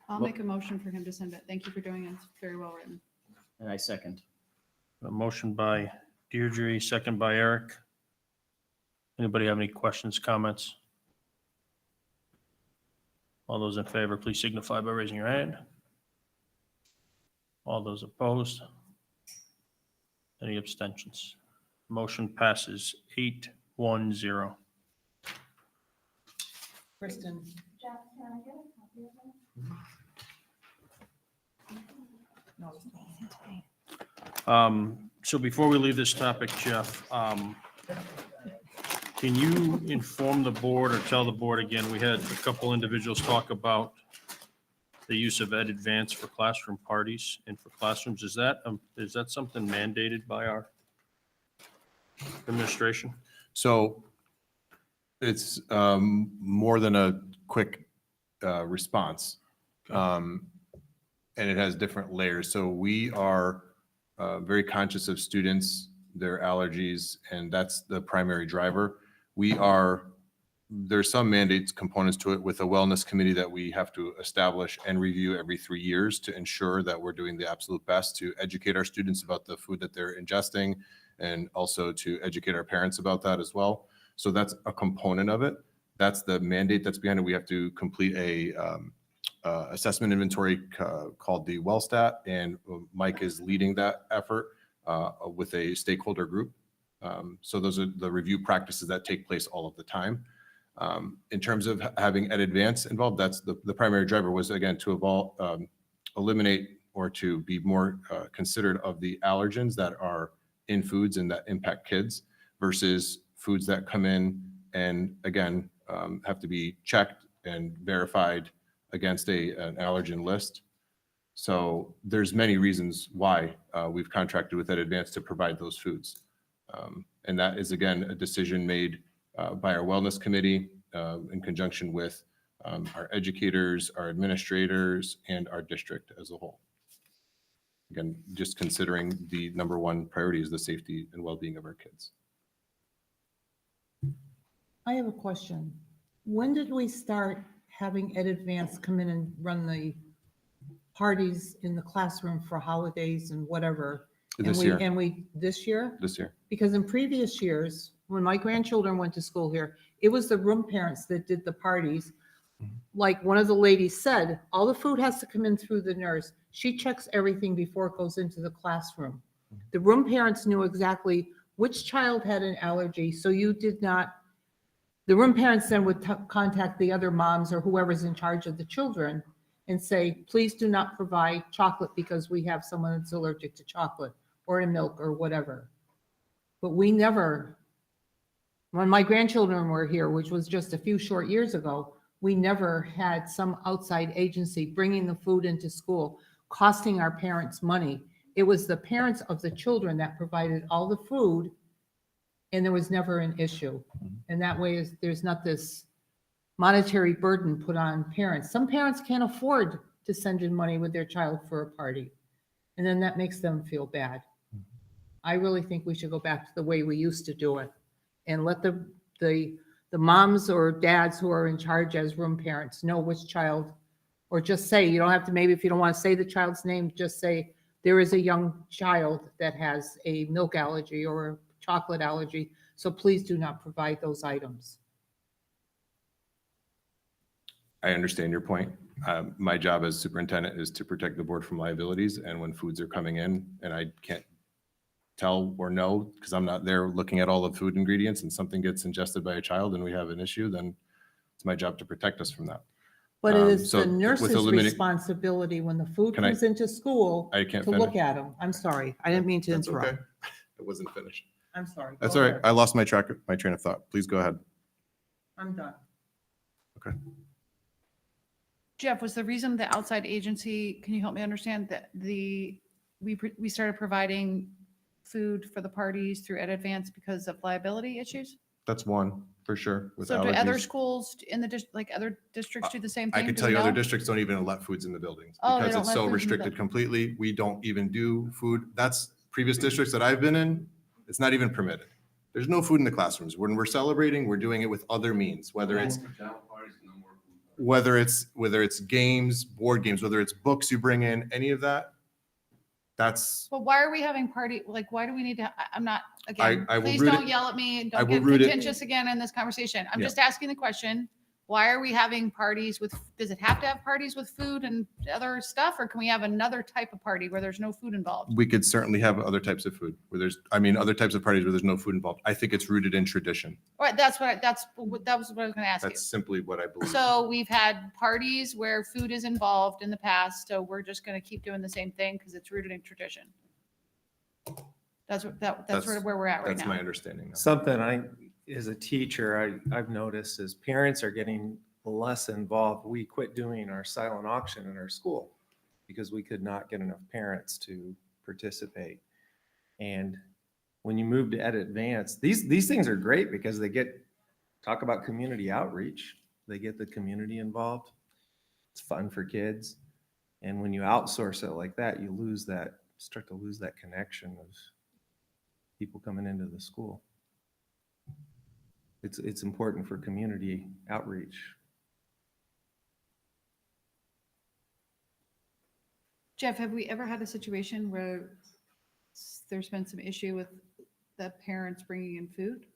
I'll make a motion for him to send it. Thank you for doing it. It's very well written. And I second. A motion by Deirdre, second by Eric. Anybody have any questions, comments? All those in favor, please signify by raising your hand. All those opposed? Any abstentions? Motion passes 8-1-0. Kristen, So before we leave this topic, Jeff, can you inform the board or tell the board again, we had a couple individuals talk about the use of Ed Advance for classroom parties and for classrooms. Is that something mandated by our administration? So it's more than a quick response. And it has different layers. So we are very conscious of students, their allergies, and that's the primary driver. There's some mandates components to it with a wellness committee that we have to establish and review every 3 years to ensure that we're doing the absolute best to educate our students about the food that they're ingesting and also to educate our parents about that as well. So that's a component of it. That's the mandate that's behind it. We have to complete a assessment inventory called the WellStat, and Mike is leading that effort with a stakeholder group. So those are the review practices that take place all of the time. In terms of having Ed Advance involved, that's the primary driver was, again, to eliminate or to be more considerate of the allergens that are in foods and that impact kids versus foods that come in and, again, have to be checked and verified against an allergen list. So there's many reasons why we've contracted with Ed Advance to provide those foods. And that is, again, a decision made by our wellness committee in conjunction with our educators, our administrators, and our district as a whole. Again, just considering the number one priority is the safety and well-being of our kids. I have a question. When did we start having Ed Advance come in and run the parties in the classroom for holidays and whatever? This year. This year? This year. Because in previous years, when my grandchildren went to school here, it was the room parents that did the parties. Like one of the ladies said, all the food has to come in through the nurse. She checks everything before it goes into the classroom. The room parents knew exactly which child had an allergy, so you did not, the room parents then would contact the other moms or whoever's in charge of the children and say, please do not provide chocolate because we have someone that's allergic to chocolate or to milk or whatever. But we never, when my grandchildren were here, which was just a few short years ago, we never had some outside agency bringing the food into school, costing our parents money. It was the parents of the children that provided all the food, and there was never an issue. And that way there's not this monetary burden put on parents. Some parents can't afford to send in money with their child for a party, and then that makes them feel bad. I really think we should go back to the way we used to do it and let the moms or dads who are in charge as room parents know which child, or just say, you don't have to, maybe if you don't want to say the child's name, just say there is a young child that has a milk allergy or a chocolate allergy, so please do not provide those items. I understand your point. My job as superintendent is to protect the board from liabilities, and when foods are coming in and I can't tell or know, because I'm not there looking at all the food ingredients, and something gets ingested by a child and we have an issue, then it's my job to protect us from that. But it is So the with nurse's eliminating- responsibility when the food Can I- comes into school I can't to look finish. at them. I'm sorry. I didn't mean to That's interrupt. okay. It wasn't finished. I'm sorry. That's Go all right. ahead. I lost my train of thought. Please go ahead. I'm done. Jeff, was the reason the outside agency, can you help me understand that we started providing food for the parties through Ed Advance because of liability issues? That's one, for sure. With So do other allergies. schools in the like other districts do the same I thing? could Do tell we you other know? districts don't even let foods in the buildings Oh, they because don't it's let so foods in the restricted building. completely. We don't even do food. That's previous districts that I've been in. It's not even permitted. There's no food in the classrooms. When we're celebrating, we're doing it with other means, whether it's games, board games, whether it's books you bring in, any of that. That's, But why are we having like, why do we need to, I'm not, again, I will please root don't it- yell at me and I don't will get root it- contentious again in this conversation. I'm Yeah. just asking the question, why are we having parties with, does it have to have parties with food and other stuff? Or can we have another type of party where there's no food involved? we could certainly have other types of food other types of parties where there's no food involved. I think it's rooted in tradition. All right, that was what I was going to ask you. That's simply what I believe. So we've had parties where food is involved in the past, so we're just going to keep doing the same thing because it's rooted in tradition. That's sort of where we're at right That's my now. understanding. now. Something as a teacher, I've noticed is parents are getting less involved. We quit doing our silent auction in our school because we could not get enough parents to participate. And when you move to Ed Advance, these things are great because they talk about community outreach. They get the community involved. It's fun for kids. And when you outsource it like that, you start to lose that connection of people coming into the school. It's important for community outreach. Jeff, have we ever had a situation where there's been some issue with the parents bringing in food?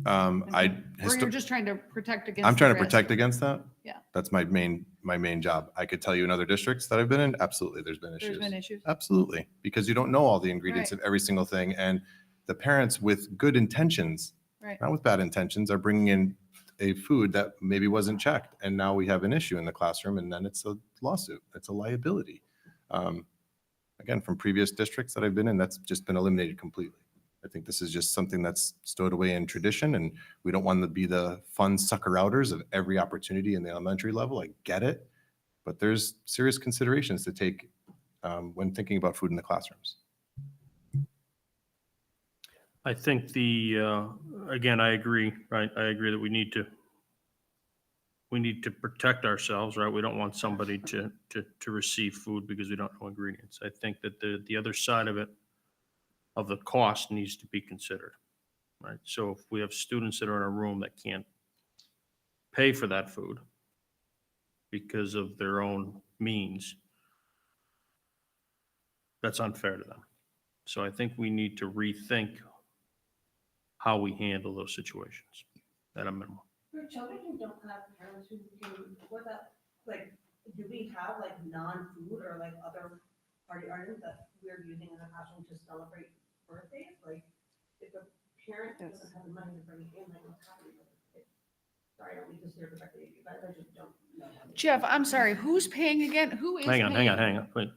Or you're just trying to protect against? I'm trying the to risk? protect against that. Yeah. That's my main job. I could tell you in other districts that I've been in, absolutely, there's been issues. There's been issues. Absolutely, because you don't know all the ingredients Right. of every single thing. And the parents with good intentions, Right. not with bad intentions, are bringing in a food that maybe wasn't checked. And now we have an issue in the classroom, and then it's a lawsuit. It's a liability. Again, from previous districts that I've been in, that's just been eliminated completely. I think this is just something that's stowed away in tradition, and we don't want to be the fun sucker outers of every opportunity in the elementary level. I get it, but there's serious considerations to take when thinking about food in the classrooms. I think again, I agree, right? I agree that we need to protect ourselves, right? We don't want somebody to receive food because we don't know ingredients. I think that the other side of it, of the cost, needs to be considered, right? So if we have students that are in a room that can't pay for that food because of their own means, that's unfair to them. So I think we need to rethink how we handle those situations at a minimum. For children who don't have parents who can, what about, like, do we have like non-food or like other party items that we're using in the classroom to celebrate birthdays? Like, if a parent doesn't have the money to bring it in, like, what's happening with it? Sorry, I don't mean to steer directly at you, but I just don't know. Jeff, I'm sorry, who's paying again? Who is Hang on. paying? Wait.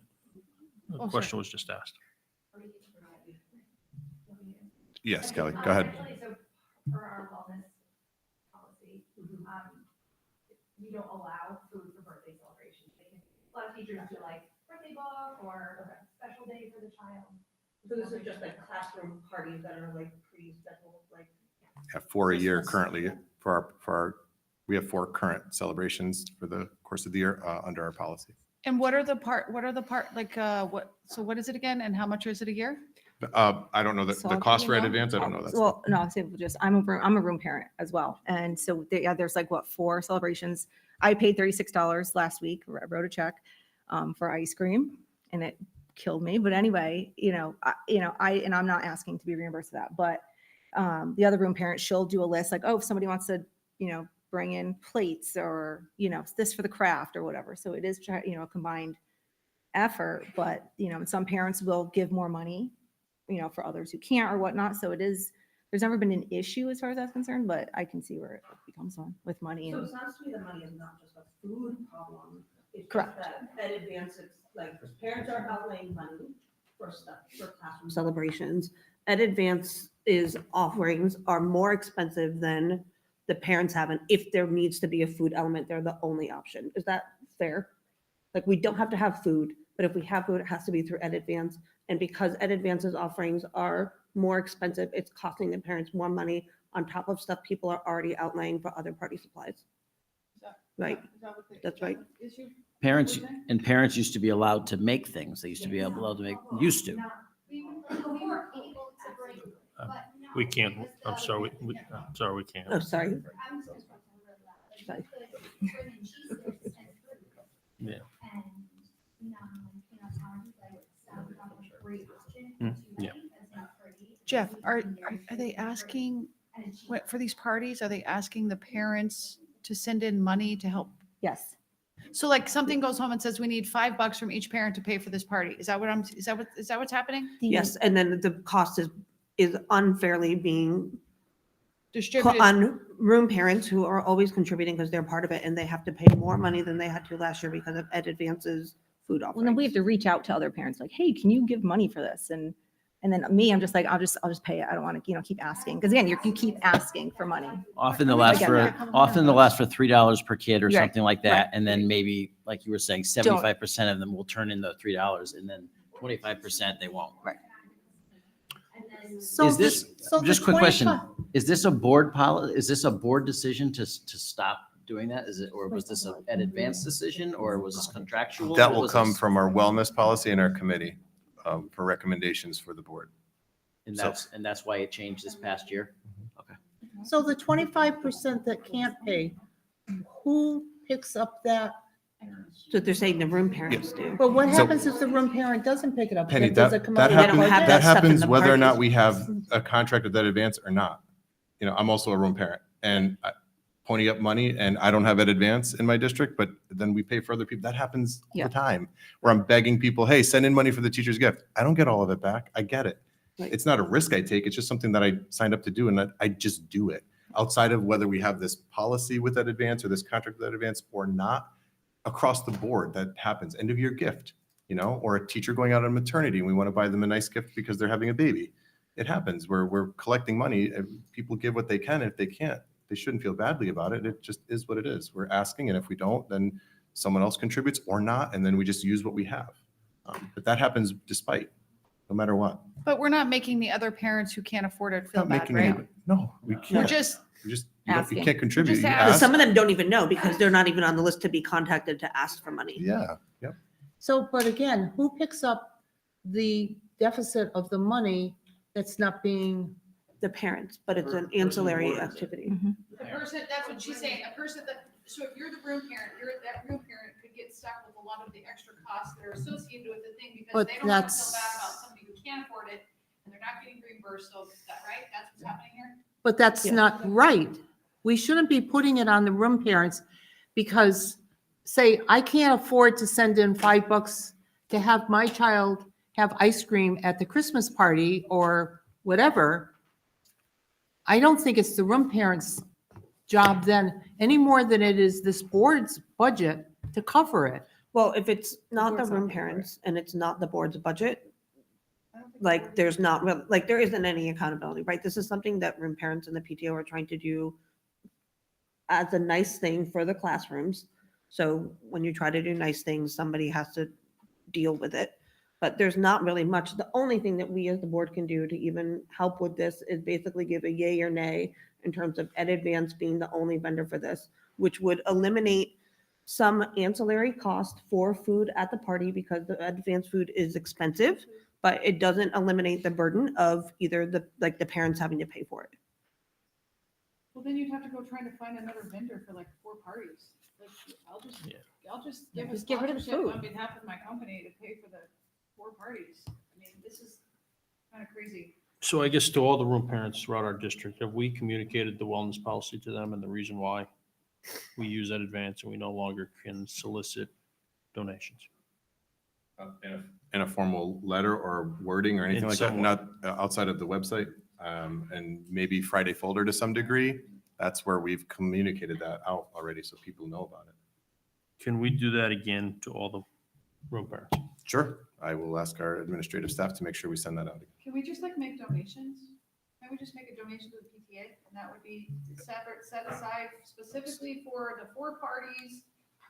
The Oh, question was just asked. Yes, Kelly, go ahead. Actually, so for our wellness policy, we don't allow food for birthday celebrations. A lot of teachers do like birthday book or special day for the child. So this is just like classroom parties that are like pre-scheduled, like. Have 4 a year currently we have 4 current celebrations for the course of the year under our policy. And what are the what is it again? And how much is it a year? I don't know So the I'll cost give for you Ed now. Advance. I don't know that. Well, no, I'll say just, I'm a room parent as well. And so there's like, 4 celebrations. I paid $36 last week. I wrote a check for ice cream and it killed me. But anyway, I'm not asking to be reimbursed for that. But the other room parent, she'll do a list like, oh, if somebody wants to, bring in plates or, this for the craft or whatever. So it is, a combined effort, but, and some parents will give more money, for others who can't or whatnot. So there's never been an issue as far as that's concerned, but I can see where it becomes one with money. So And it sounds to me that money is not just a food problem. It's just Correct. that Ed Advances, like parents are outlaying money for stuff, for classroom celebrations. Ed Advance's offerings are more expensive than the parents have. And if there needs to be a food element, they're the only option. Is that fair? Like we don't have to have food, but if we have food, it has to be through Ed Advance. And because Ed Advance's offerings are more expensive, it's costing the parents more money on top of stuff people are already outlaying for other party supplies. Right. That's right. Parents used to be allowed to make things. They used to be allowed to make, used to. We can't, I'm sorry, I'm sorry, we can't. Oh, sorry. Sorry. Yeah. Yeah. Jeff, are they asking, for these parties, are they asking the parents to send in money to help? yes. So like something goes home and says, we need $5 from each parent to pay for this party. Is that what's happening? Yes, and then the cost is unfairly being put Distributed. on room parents who are always contributing because they're part of it, and they have to pay more money than they had to last year because of Ed Advance's food offerings. Well, then we have to reach out to other parents like, hey, can you give money for this? And then me, I'm just like, I'll just pay it. I don't want to, keep asking. Because again, you keep asking for money. Often they'll ask get for, that. often they'll ask for $3 per kid or Right, something like that. right. And then maybe, like you were saying, 75% of them will turn in the $3 and then 25% they won't. Right. So Is this, so the just quick question, 25 is this a board is this a board decision to stop doing that? Is it, or was this an advanced decision or was this contractual? That What will was come this? from our wellness policy and our committee for recommendations for the board. And so- that's why it changed this past year? Okay. So the 25% that can't pay, who picks up that? So they're saying the room parents do. But what So- happens if the room parent doesn't pick it up? Penny, Does that, it come that out of the happens- happens, budget? that that stuff in happens the whether or not parties. we have a contract with that advance or not. You know, I'm also a room parent and ponying up money and I don't have Ed Advance in my district, but then we pay for other people. That happens all Yeah. the time where I'm begging people, hey, send in money for the teacher's gift. I don't get all of it back. I get it. Right. It's not a risk I take. It's just something that I signed up to do and that I just do it. Outside of whether we have this policy with Ed Advance or this contract with Ed Advance or not, across the board, that happens. End of year gift, you know, or a teacher going out on maternity and we want to buy them a nice gift because they're having a baby. It happens. We're collecting money. People give what they can. And if they can't, they shouldn't feel badly about it. It just is what it is. We're asking. And if we don't, then someone else contributes or not. And then we just use what we have. But that happens despite, no matter what. But we're not making the other parents who can't afford it feel Not bad, making right? any, no, we We're can't. just, You just, you asking. can't contribute. Just You asking. But ask. some of them don't even know because they're not even on the list to be contacted to ask for money. Yeah, yep. So, but again, who picks up the deficit of the money that's not being? The parents, but it's an ancillary activity. the person, that's what she's saying, a person that, so if you're the room parent, that room parent could get stuck with a lot of the extra costs that are associated with the thing because But they don't want to that's- feel bad about somebody who can't afford it and they're not getting reimbursed. So is that right? That's what's happening here? But that's Yeah. not right. We shouldn't be putting it on the room parents because, say, I can't afford to send in $5 to have my child have ice cream at the Christmas party or whatever. I don't think it's the room parents' job then, any more than it is this board's budget to cover it. Well, if it's not the board's not room paying for it. parents and it's not the board's budget, like there's not real, like there isn't any accountability, right? This is something that room parents and the PTO are trying to do as a nice thing for the classrooms. So when you try to do nice things, somebody has to deal with it. But there's not really much. The only thing that we as the board can do to even help with this is basically give a yay or nay in terms of Ed Advance being the only vendor for this, which would eliminate some ancillary cost for food at the party because the advanced food is expensive, but it doesn't eliminate the burden of either the parents having to pay for it. Well, then you'd have to go trying to find another vendor for like 4 parties. Like, I'll just give a Just get rid of the sponsorship food. on behalf of my company to pay for the 4 parties. I mean, this is kind of crazy. So I guess to all the room parents throughout our district, have we communicated the wellness policy to them and the reason why? we use Ed Advance and we no longer can solicit donations. In a formal letter or wording or anything In like that, some not outside of the website, and maybe Friday folder to some degree. That's where we've communicated that out already, so people know about it. Can we do that again to all the row parents? Sure, I will ask our administrative staff to make sure we send that out. Can we just like make donations? Can we just make a donation to the PTA? And that would be separate, set aside specifically for the 4 parties,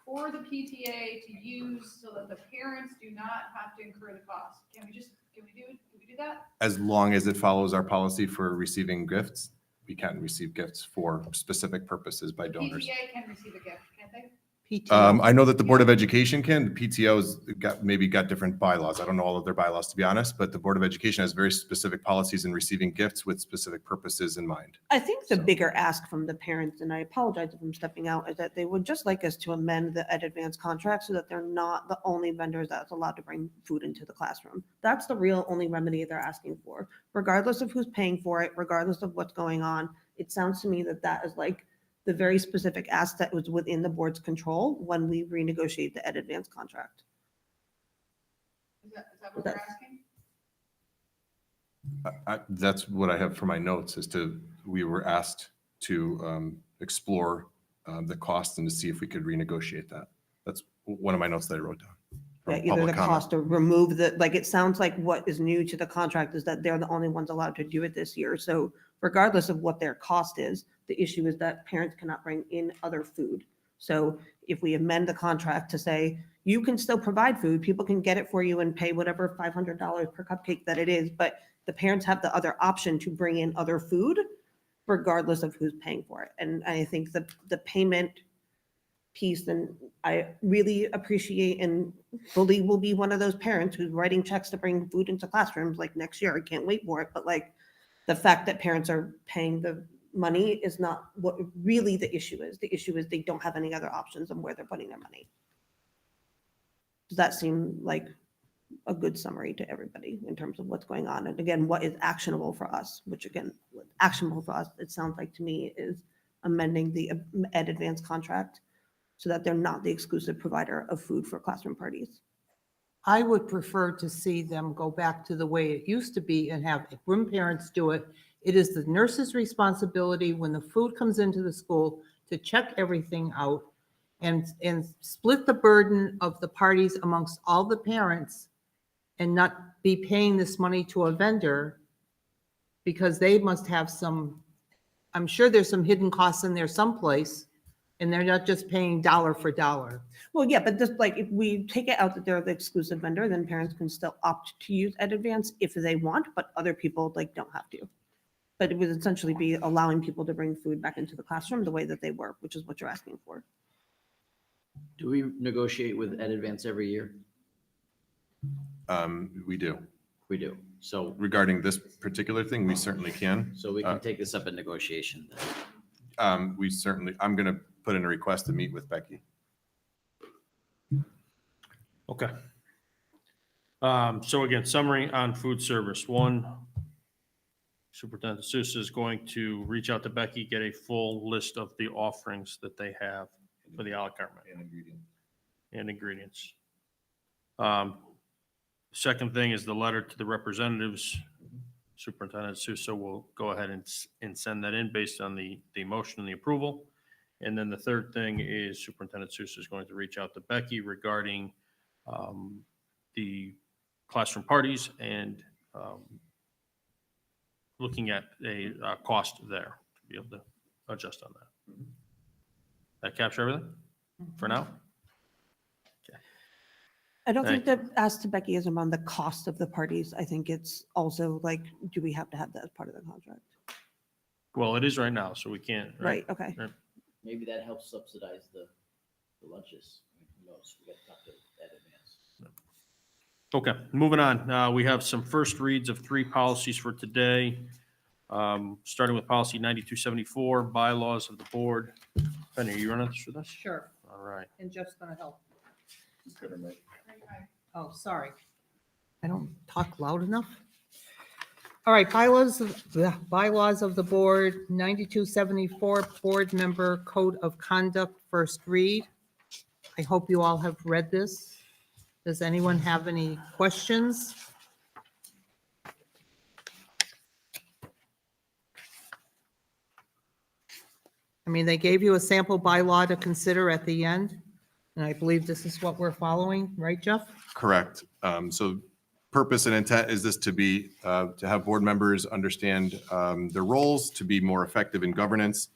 for the PTA to use so that the parents do not have to incur the cost. Can we do that? As long as it follows our policy for receiving gifts, we can receive gifts for specific purposes by donors. PTA can receive a gift, can't they? PTO. I know that the Board of Education can, the PTO's maybe got different bylaws. I don't know all of their bylaws, to be honest, but the Board of Education has very specific policies in receiving gifts with specific purposes in mind. I think the bigger ask from the parents, and I apologize if I'm stepping out, is that they would just like us to amend the Ed Advance contract so that they're not the only vendors that's allowed to bring food into the classroom. That's the real only remedy they're asking for, regardless of who's paying for it, regardless of what's going on. It sounds to me that that is like the very specific ask that was within the board's control when we renegotiate the Ed Advance contract. Is that what they're asking? That's what I have for my notes as to, we were asked to explore the cost and to see if we could renegotiate that. That's one of my notes that I wrote down. from Yeah, either public the comment. cost to remove the, like, it sounds like what is new to the contract is that they're the only ones allowed to do it this year. So regardless of what their cost is, the issue is that parents cannot bring in other food. So if we amend the contract to say, you can still provide food, people can get it for you and pay whatever $500 per cupcake that it is, but the parents have the other option to bring in other food regardless of who's paying for it. And I think the payment piece, and I really appreciate and fully will be one of those parents who's writing checks to bring food into classrooms like next year. I can't wait for it. But like the fact that parents are paying the money is not what really the issue is. The issue is they don't have any other options on where they're putting their money. Does that seem like a good summary to everybody in terms of what's going on? And again, what is actionable for us, which again, what's actionable for us, it sounds like to me is amending the Ed Advance contract so that they're not the exclusive provider of food for classroom parties. I would prefer to see them go back to the way it used to be and have room parents do it. It is the nurse's responsibility when the food comes into the school to check everything out and split the burden of the parties amongst all the parents and not be paying this money to a vendor because they must have some, I'm sure there's some hidden costs in there someplace. And they're not just paying dollar for dollar. Well, yeah, but just like if we take it out that they're the exclusive vendor, then parents can still opt to use Ed Advance if they want, but other people like don't have to. But it would essentially be allowing people to bring food back into the classroom the way that they were, which is what you're asking for. Do we negotiate with Ed Advance every year? We do. We do. So, Regarding this particular thing, we certainly can. so we can take this up in negotiation then. We certainly, I'm going to put in a request to meet with Becky. Okay. So again, summary on food service. 1, Superintendent Sousa is going to reach out to Becky, get a full list of the offerings that they have for the a la carte menu and ingredients. Second thing is the letter to the representatives. Superintendent Sousa will go ahead and send that in based on the motion and the approval. And then the third thing is Superintendent Sousa is going to reach out to Becky regarding the classroom parties and looking at a cost there to be able to adjust on that. That capture everything for now? I don't Thank think that as to Becky is around the cost of the parties. I think it's also like, do we have to have that as part of the contract? Well, it is right now, so we can't. Right, okay. Right. Maybe that helps subsidize the lunches. Who knows? We got to talk to Ed Advance. Okay, moving on. We have some first reads of 3 policies for today. Starting with policy 9274, bylaws of the board. Penny, are you running through this? Sure. All right. And Jeff's gonna help. Oh, sorry. I don't talk loud enough. All right, bylaws of the board, 9274, board member code of conduct, first read. I hope you all have read this. Does anyone have any questions? I mean, they gave you a sample bylaw to consider at the end, and I believe this is what we're following, right, Jeff? Correct. So purpose and intent is this to be, to have board members understand their roles, to be more effective in governance,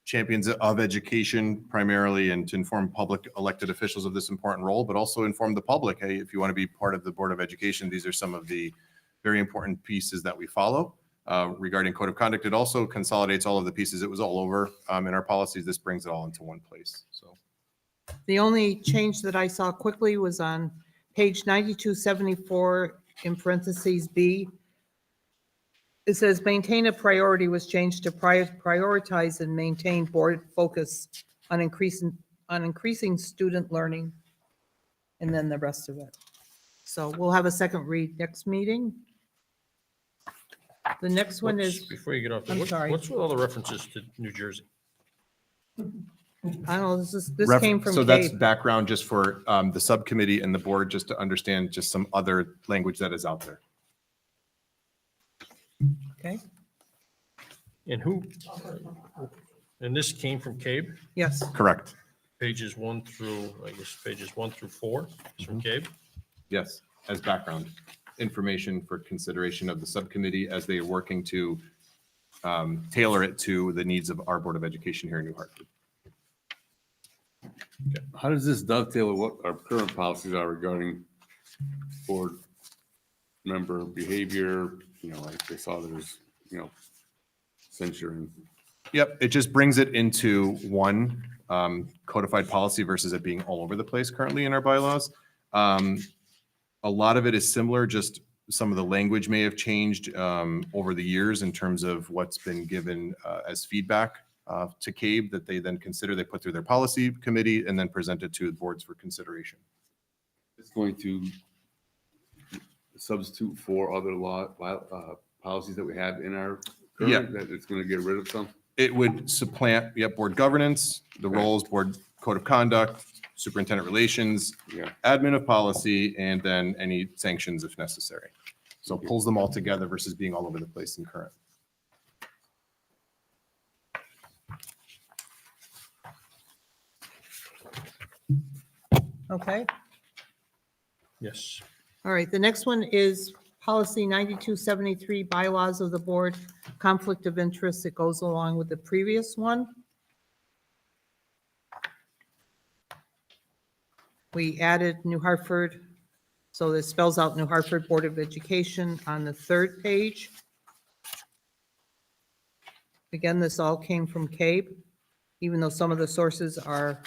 champions of education primarily, and to inform public elected officials of this important role, but also inform the public, hey, if you want to be part of the Board of Education, these are some of the very important pieces that we follow. Regarding code of conduct, it also consolidates all of the pieces. It was all over in our policies. This brings it all into one place. So The only change that I saw quickly was on page 9274 in parentheses B. It says maintain a priority was changed to prioritize and maintain board focus on increasing student learning, and then the rest of it. So we'll have a second read next meeting. The next one is, Before you get off, I'm sorry. what's with all the references to New Jersey? I don't know, this Ref- came from So that's Kate. background just for the subcommittee and the board, just to understand just some other language that is out there. Okay, And who, and this came from CABE, yes. Correct. pages 1 through, I guess, pages 1 through 4 is from CABE. Yes, as background information for consideration of the subcommittee as they are working to tailor it to the needs of our Board of Education here in New Hartford. How does this dovetail with what our current policies are regarding board member behavior? You know, like I saw there's, censure and. Yep, it just brings it into one codified policy versus it being all over the place currently in our bylaws. A lot of it is similar, just some of the language may have changed over the years in terms of what's been given as feedback to CABE that they then consider, they put through their policy committee and then present it to the boards for consideration. It's going to substitute for other policies that we have in our current, that it's going to get rid of some? It would supplant, board governance, the roles, board code of conduct, superintendent relations, admin of policy, and then any sanctions if necessary. So it pulls them all together versus being all over the place in current. Okay, Yes. all right, the next one is policy 9273, bylaws of the board, conflict of interest. It goes along with the previous one. We added New Hartford, so this spells out New Hartford Board of Education on the third page. Again, this all came from CABE, even though some of the sources are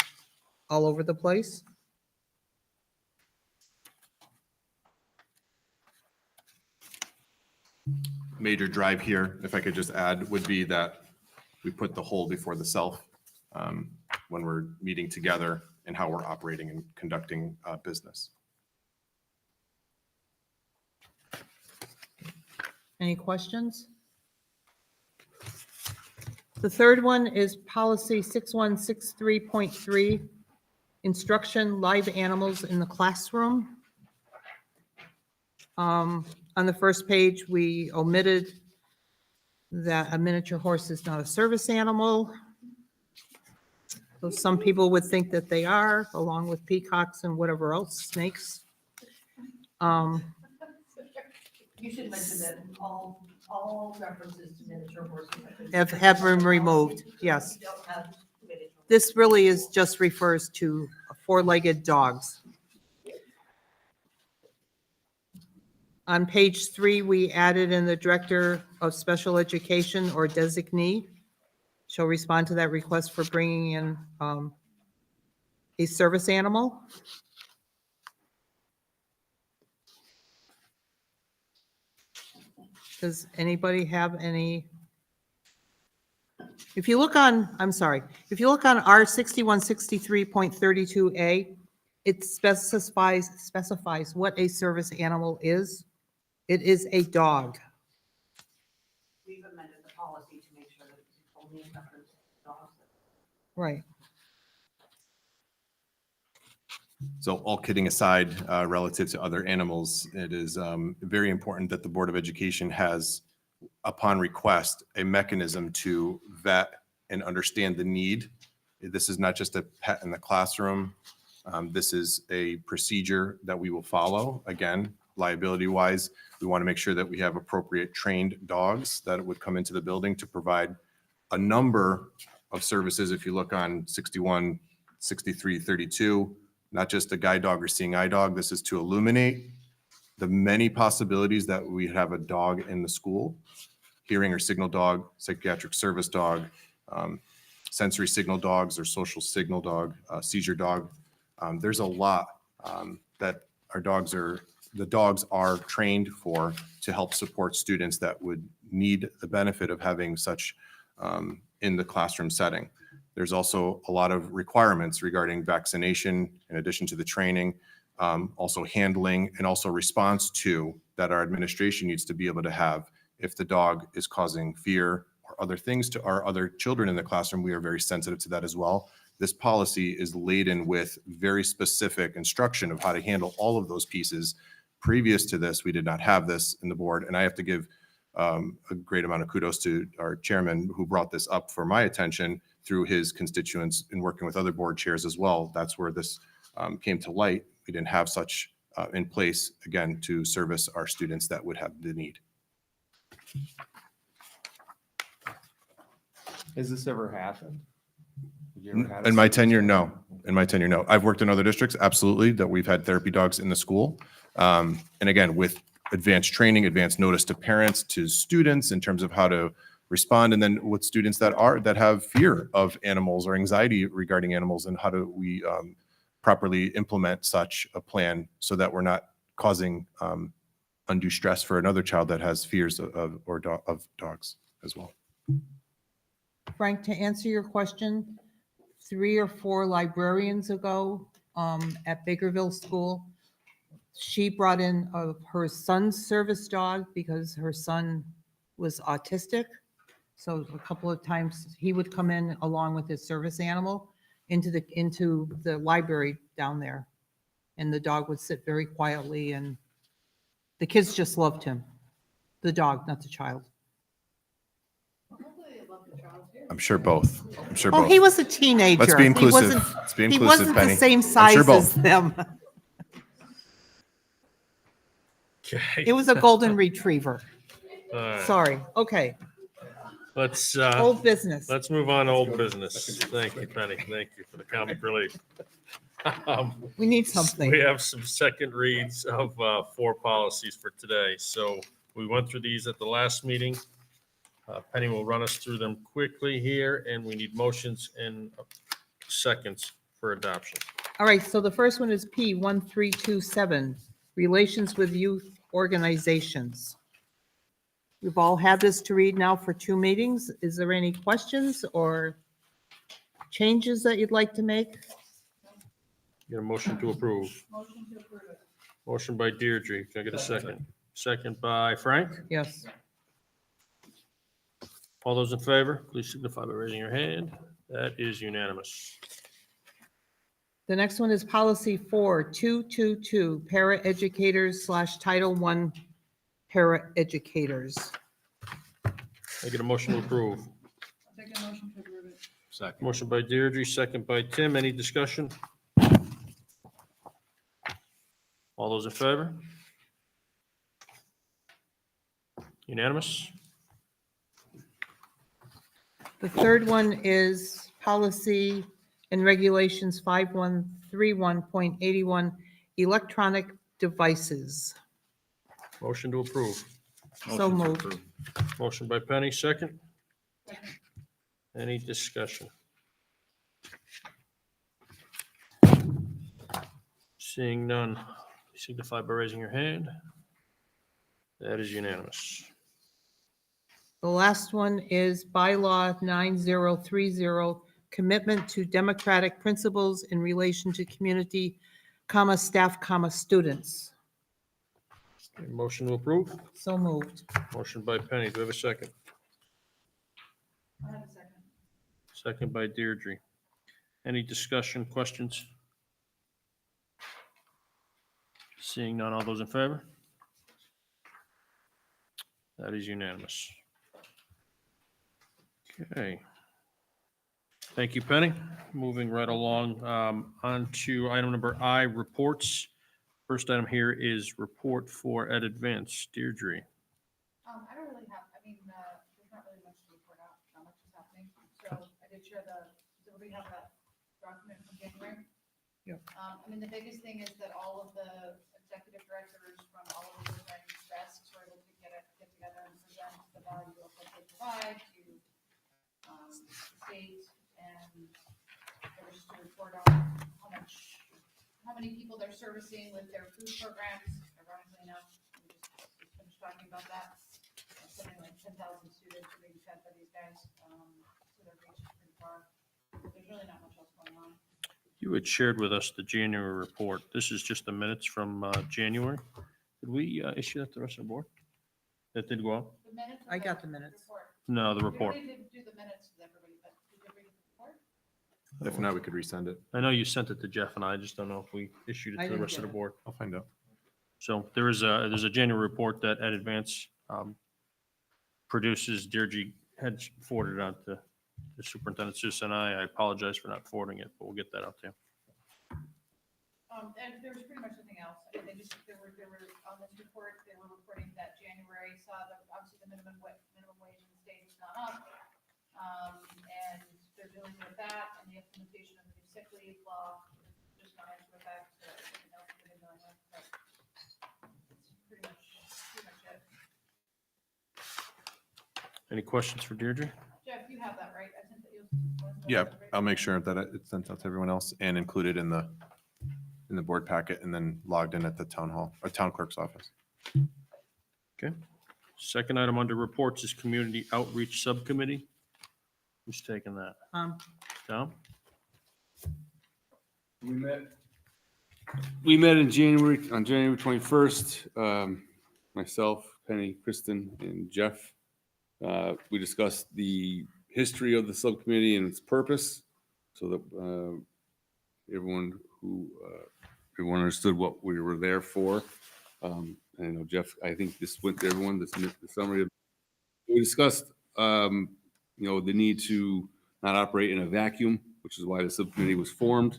all over the place. Major drive here, if I could just add, would be that we put the whole before the self when we're meeting together and how we're operating and conducting business. Any questions? The third one is policy 6163.3, instruction, live animals in the classroom. On the first page, we omitted that a miniature horse is not a service animal. So some people would think that they are, along with peacocks and whatever else, snakes. You should mention that all references to miniature horses Have been removed, yes. We don't have miniature. This really is, just refers to four-legged dogs. On page 3, we added in the director of special education or designee shall respond to that request for bringing in a service animal. Does anybody have any? If you look on, I'm sorry, if you look on R 6163.32A, it specifies what a service animal is. It is a dog. said it, you told me in reference to dogs. Right. So all kidding aside, relative to other animals, it is very important that the Board of Education has, upon request, a mechanism to vet and understand the need. This is not just a pet in the classroom. This is a procedure that we will follow. Again, liability-wise, we want to make sure that we have appropriate trained dogs that would come into the building to provide a number of services. If you look on 61, 63, 32, not just a guide dog or seeing eye dog, this is to illuminate the many possibilities that we have a dog in the school: hearing or signal dog, psychiatric service dog, sensory signal dogs or social signal dog, seizure dog. There's a lot that the dogs are trained for to help support students that would need the benefit of having such in the classroom setting. There's also a lot of requirements regarding vaccination in addition to the training, also handling and also response to that our administration needs to be able to have. If the dog is causing fear or other things to our other children in the classroom, we are very sensitive to that as well. This policy is laden with very specific instruction of how to handle all of those pieces. Previous to this, we did not have this in the board, and I have to give a great amount of kudos to our chairman who brought this up for my attention through his constituents in working with other board chairs as well. That's where this came to light. We didn't have such in place, again, to service our students that would have the need. Has this ever happened? Have you ever had a In my service tenure, dog? no. In my tenure, no. I've worked in other districts, absolutely, that we've had therapy dogs in the school. And again, with advanced training, advanced notice to parents, to students in terms of how to respond, and then with students that have fear of animals or anxiety regarding animals, and how do we properly implement such a plan so that we're not causing undue stress for another child that has fears of dogs as well. Frank, to answer your question, 3 or 4 librarians ago at Bakerville School, she brought in her son's service dog because her son was autistic. So a couple of times he would come in along with his service animal into the library down there. And the dog would sit very quietly, and the kids just loved him. The dog, not the child. I'm sure both. I'm sure Oh, both. he was a teenager. Let's be He inclusive. wasn't- Let's be He inclusive, wasn't Penny. the same I'm size sure as both. them. Okay. It was a golden retriever. All right. Sorry. Okay. Let's, Old business. let's move on to old business. Thank you, Penny. Thank you for the comic relief. We need something. We have some second reads of 4 policies for today. So we went through these at the last meeting. Penny will run us through them quickly here, and we need motions and seconds for adoption. All right, so the first one is P 1327, Relations with Youth Organizations. We've all had this to read now for 2 meetings. Is there any questions or changes that you'd like to make? Get a motion to approve. Motion to approve it. Motion by Deirdre. Can I get a second? Second by Frank. Yes. All those in favor, please signify by raising your hand. That is unanimous. The next one is Policy 4222, Para-educators / Title I Para-educators. I get a motion to approve. I'll take a motion to approve it. Second. Motion by Deirdre, second by Tim. Any discussion? All those in favor? Unanimous? The third one is Policy and Regulations 5131.81, Electronic Devices. Motion to approve. So moved. Motion by Penny, second. Any discussion? Seeing none, signify by raising your hand. That is unanimous. The last one is Bylaw 9030, Commitment to Democratic Principles in Relation to Community, Staff, Students. Motion to approve. So moved. Motion by Penny. Do we have a second? I have a second. Second by Deirdre. Any discussion, questions? Seeing none, all those in favor? That is unanimous. Okay. Thank you, Penny. Moving right along, on to item number I, reports. First item here is report for Ed Advance. Deirdre. I don't really have, there's not really much to report out, not much is happening. So I did share so we have that document from January. Yeah. The biggest thing is that all of the executive directors from all of the different desks were able to get together and present the value of what they provide to the state, and there was just a report on how many people they're servicing with their food programs. Ironically enough, we just finished talking about that. Something like 10,000 students are being fed by these guys, so they're reaching pretty far. There's really not much else going on. You had shared with us the January report. This is just the minutes from January. Did we issue that to the rest of the board? That did go out? The minutes. I got the minutes. No, the report. We already did do the minutes with everybody, but did you read the report? If not, we could resend it. I know you sent it to Jeff and I just don't know if we issued I it to the didn't rest of get the it. board. I'll find out. So there's a January report that Ed Advance produces. Deirdre had forwarded it on to the superintendent, Susan, and I apologize for not forwarding it, but we'll get that out to you. And there was pretty much nothing else. I mean, they were on this report, they were reporting that January saw obviously the minimum wage in the state has gone up. And they're dealing with that and the implementation of the new sick leave law, just gone into effect. Something else they've been dealing with, but it's pretty much it. Any questions for Deirdre? Jeff, you have that, right? I sent that you. Yeah, I'll make sure that it's sent out to everyone else and included in the board packet and then logged in at the town hall or town clerk's office. Okay. Second item under reports is Community Outreach Subcommittee. Who's taking that? Tom? We met in January, on January 21st, myself, Penny, Kristen, and Jeff. We discussed the history of the subcommittee and its purpose so that everyone understood what we were there for. I know Jeff, I think this went to everyone, the summary of, we discussed, the need to not operate in a vacuum, which is why the subcommittee was formed.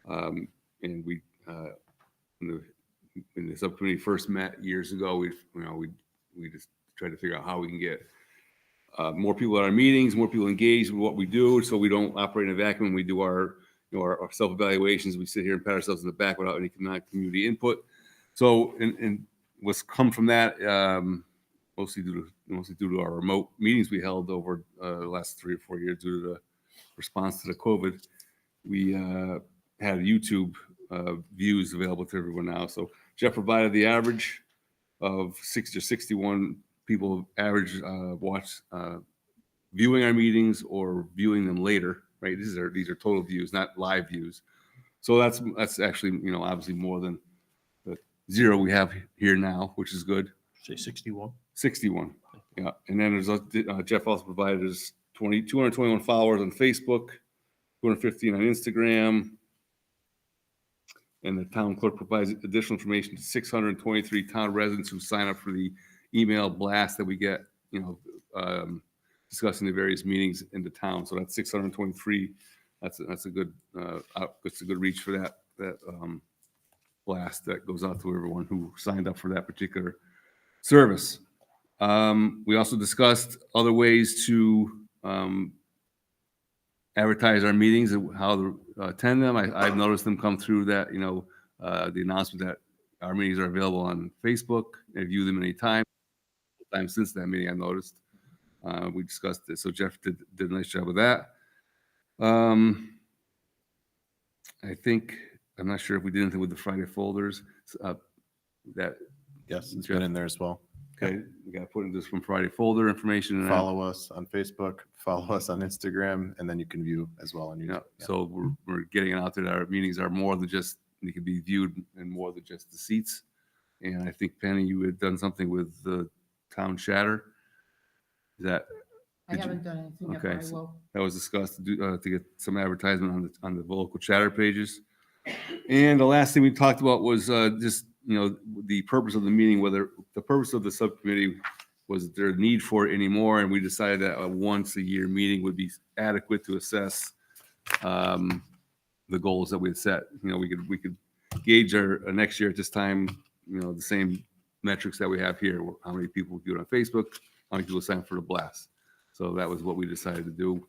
And we, when the subcommittee first met years ago, we just tried to figure out how we can get more people at our meetings, more people engaged with what we do, so we don't operate in a vacuum. We do our self-evaluations. We sit here and pat ourselves in the back without any community input. So, and what's come from that, mostly due to our remote meetings we held over the last 3 or 4 years due to the response to the COVID, we had YouTube views available to everyone now. So Jeff provided the average of 60 or 61 people average viewing our meetings or viewing them later, right? These are total views, not live views. So that's actually, obviously more than the 0 we have here now, which is good. Say 61. 61, yeah. And then there's Jeff also provided us 221 followers on Facebook, 215 on Instagram. And the town clerk provides additional information to 623 town residents who sign up for the email blast that we get, discussing the various meetings in the town. So that's 623. That's a good reach for that blast that goes out to everyone who signed up for that particular service. We also discussed other ways to advertise our meetings and how to attend them. I've noticed them come through that, the announcement that our meetings are available on Facebook and view them anytime. Time since that meeting, I noticed. We discussed it. So Jeff did a nice job of that. I think, I'm not sure if we did anything with the Friday folders. Yes, it's been in there as well. Okay, we got to put in this from Friday folder information. And Follow us on Facebook, follow us on Instagram, and then you can view as well on YouTube. Yeah. So we're getting it out there that our meetings are more than just, they can be viewed and more than just the seats. And I think, Penny, you had done something with the town chatter. Is that? I Did you- haven't done anything yet, but Okay, I so will. that was discussed to get some advertisement on the local chatter pages. And the last thing we talked about was just, the purpose of the meeting, whether the purpose of the subcommittee was there a need for it anymore, and we decided that a once-a-year meeting would be adequate to assess the goals that we had set. We could gauge our next year at this time, the same metrics that we have here. How many people do it on Facebook? How many people sign up for the blast? So that was what we decided to do.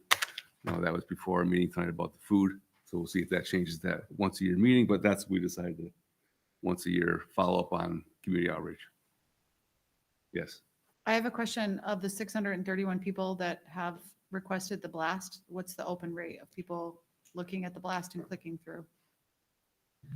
That was before our meeting tonight about the food. So we'll see if that changes that once-a-year meeting, but that's what we decided to once a year follow up on community outreach. Yes. I have a question. Of the 631 people that have requested the blast, what's the open rate of people looking at the blast and clicking through?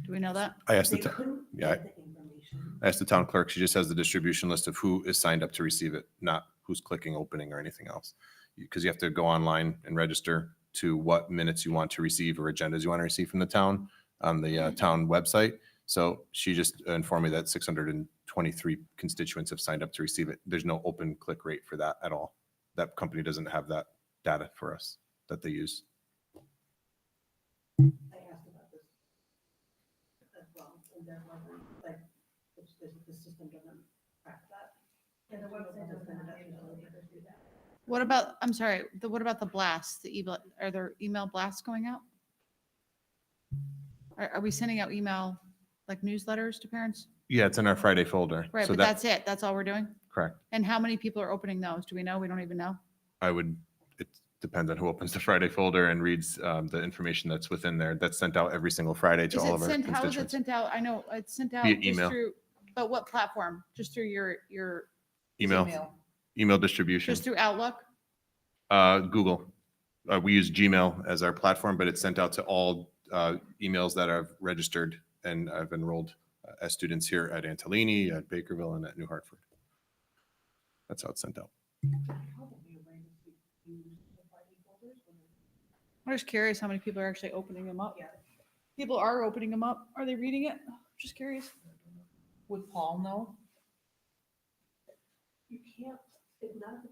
Do we know that? I asked They the, couldn't yeah, get the information. I asked the town clerk. She just has the distribution list of who is signed up to receive it, not who's clicking opening or anything else. Because you have to go online and register to what minutes you want to receive or agendas you want to receive from the town on the town website. So she just informed me that 623 constituents have signed up to receive it. There's no open click rate for that at all. That company doesn't have that data for us that they use. I asked about this as well, and they're wondering, like, the system doesn't track that. Yeah, the website doesn't have the ability to do that. What about, I'm sorry, what about the blasts, the email, are there email blasts going out? Are we sending out email, like newsletters to parents? Yeah, it's in our Friday folder. Right, So but that's it, that's all we're doing? correct. And how many people are opening those? Do we know? We don't even know. It depends on who opens the Friday folder and reads the information that's within there. That's sent out every single Friday to Is all it of our sent, how is it constituents. sent out? I know it's sent out Via just email. through, but what platform? Just through your, Email distribution. just through Outlook? Google. We use Gmail as our platform, but it's sent out to all emails that have registered and have enrolled as students here at Antolini, at Bakerville, and at New Hartford. That's how it's sent out. I'm just curious how many people are actually opening them up. People are opening them up. Are they reading it? Just curious. Would Paul know? You can't,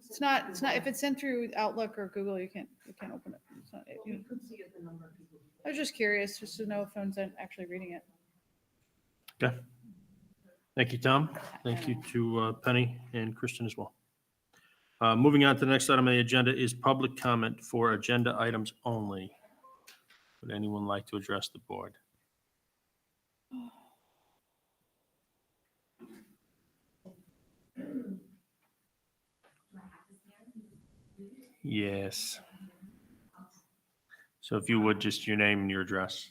It's not, if it's sent through Outlook or Google, you can't open it. It's not, What we could see is the number of people. I was just curious, just to know if phones aren't actually reading it. Okay. Thank you, Tom. Thank you to Penny and Kristen as well. Moving on to the next item on the agenda is public comment for agenda items only. Would anyone like to address the board? Yes. So if you would, just your name and your address.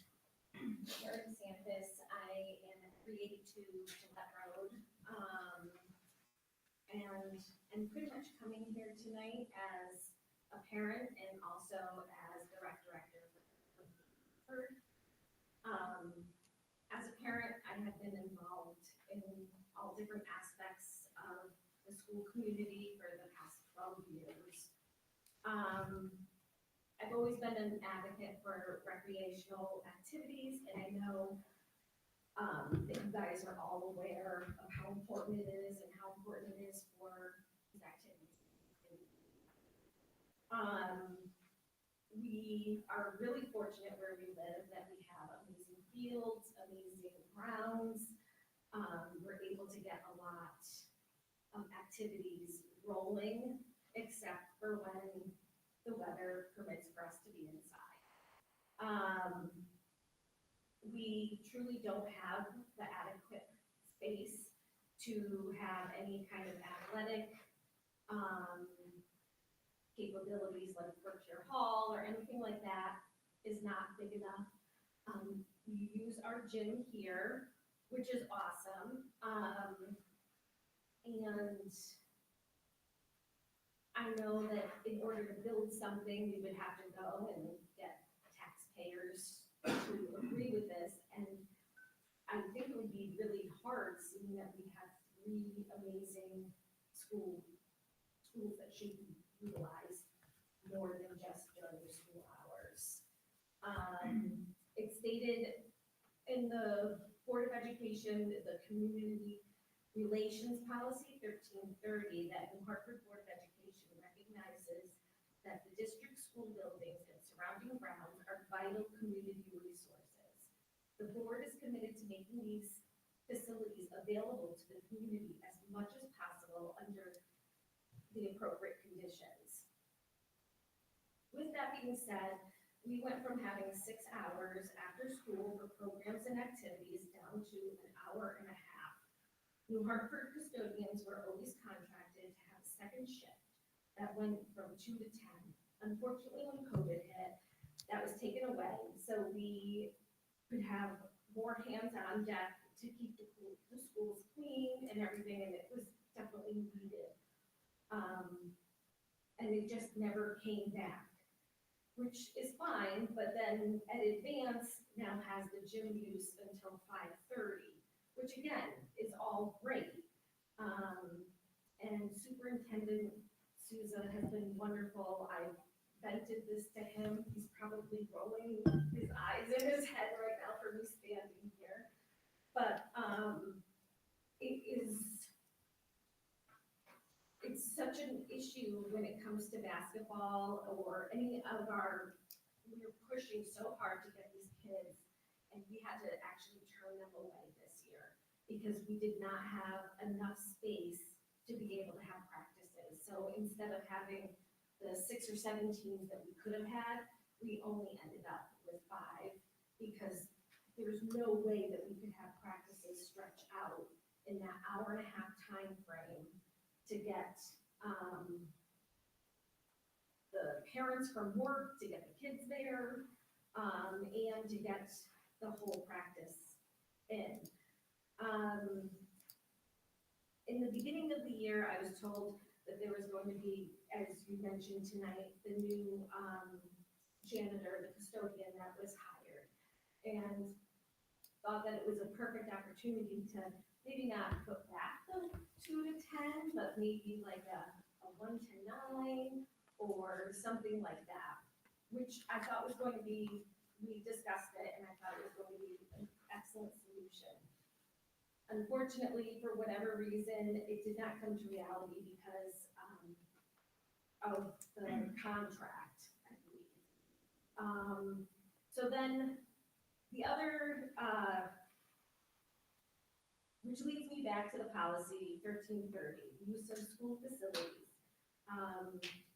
Sharon Santis, I am at 382 Gillette Road. And I'm pretty much coming here tonight as a parent and also as the rec director for Hartford. As a parent, I have been involved in all different aspects of the school community for the past 12 years. I've always been an advocate for recreational activities, and I know that you guys are all aware of how important it is and how important it is for these activities. We are really fortunate where we live that we have amazing fields, amazing grounds. We're able to get a lot of activities rolling, except for when the weather permits for us to be inside. We truly don't have the adequate space to have any kind of athletic capabilities like Berkshire Hall or anything like that is not big enough. We use our gym here, which is awesome. And I know that in order to build something, we would have to go and get taxpayers to agree with this. And I think it would be really hard seeing that we have 3 amazing schools that should be utilized more than just during the school hours. It's stated in the Board of Education, the Community Relations Policy 1330, that New Hartford Board of Education recognizes that the district school buildings and surrounding grounds are vital community resources. The board is committed to making these facilities available to the community as much as possible under the appropriate conditions. With that being said, we went from having 6 hours after school for programs and activities down to an hour and a half. New Hartford custodians were always contracted to have a second shift that went from 2 to 10. Unfortunately, when COVID hit, that was taken away, so we could have more hands on deck to keep the schools clean and everything, and it was definitely needed. And it just never came back, which is fine, but then at Advance now has the gym use until 5:30, which again, is all great. And Superintendent Souza has been wonderful. I vented this to him. He's probably rolling his eyes in his head right now for me standing here. But it's such an issue when it comes to basketball or any of we're pushing so hard to get these kids, and we had to actually turn them away this year because we did not have enough space to be able to have practices. So instead of having the 6 or 7 teams that we could have had, we only ended up with 5 because there's no way that we could have practices stretch out in that hour and a half time frame to get the parents from work, to get the kids there, and to get the whole practice in. In the beginning of the year, I was told that there was going to be, as you mentioned tonight, the new janitor, the custodian that was hired. And thought that it was a perfect opportunity to maybe not put back the 2 to 10, but maybe like a 1 to 9 or something like that, which I thought was going to be, we discussed it and I thought it was going to be an excellent solution. Unfortunately, for whatever reason, it did not come to reality because of the contract, I believe. So then the other, which leads me back to the policy 1330, use of school facilities.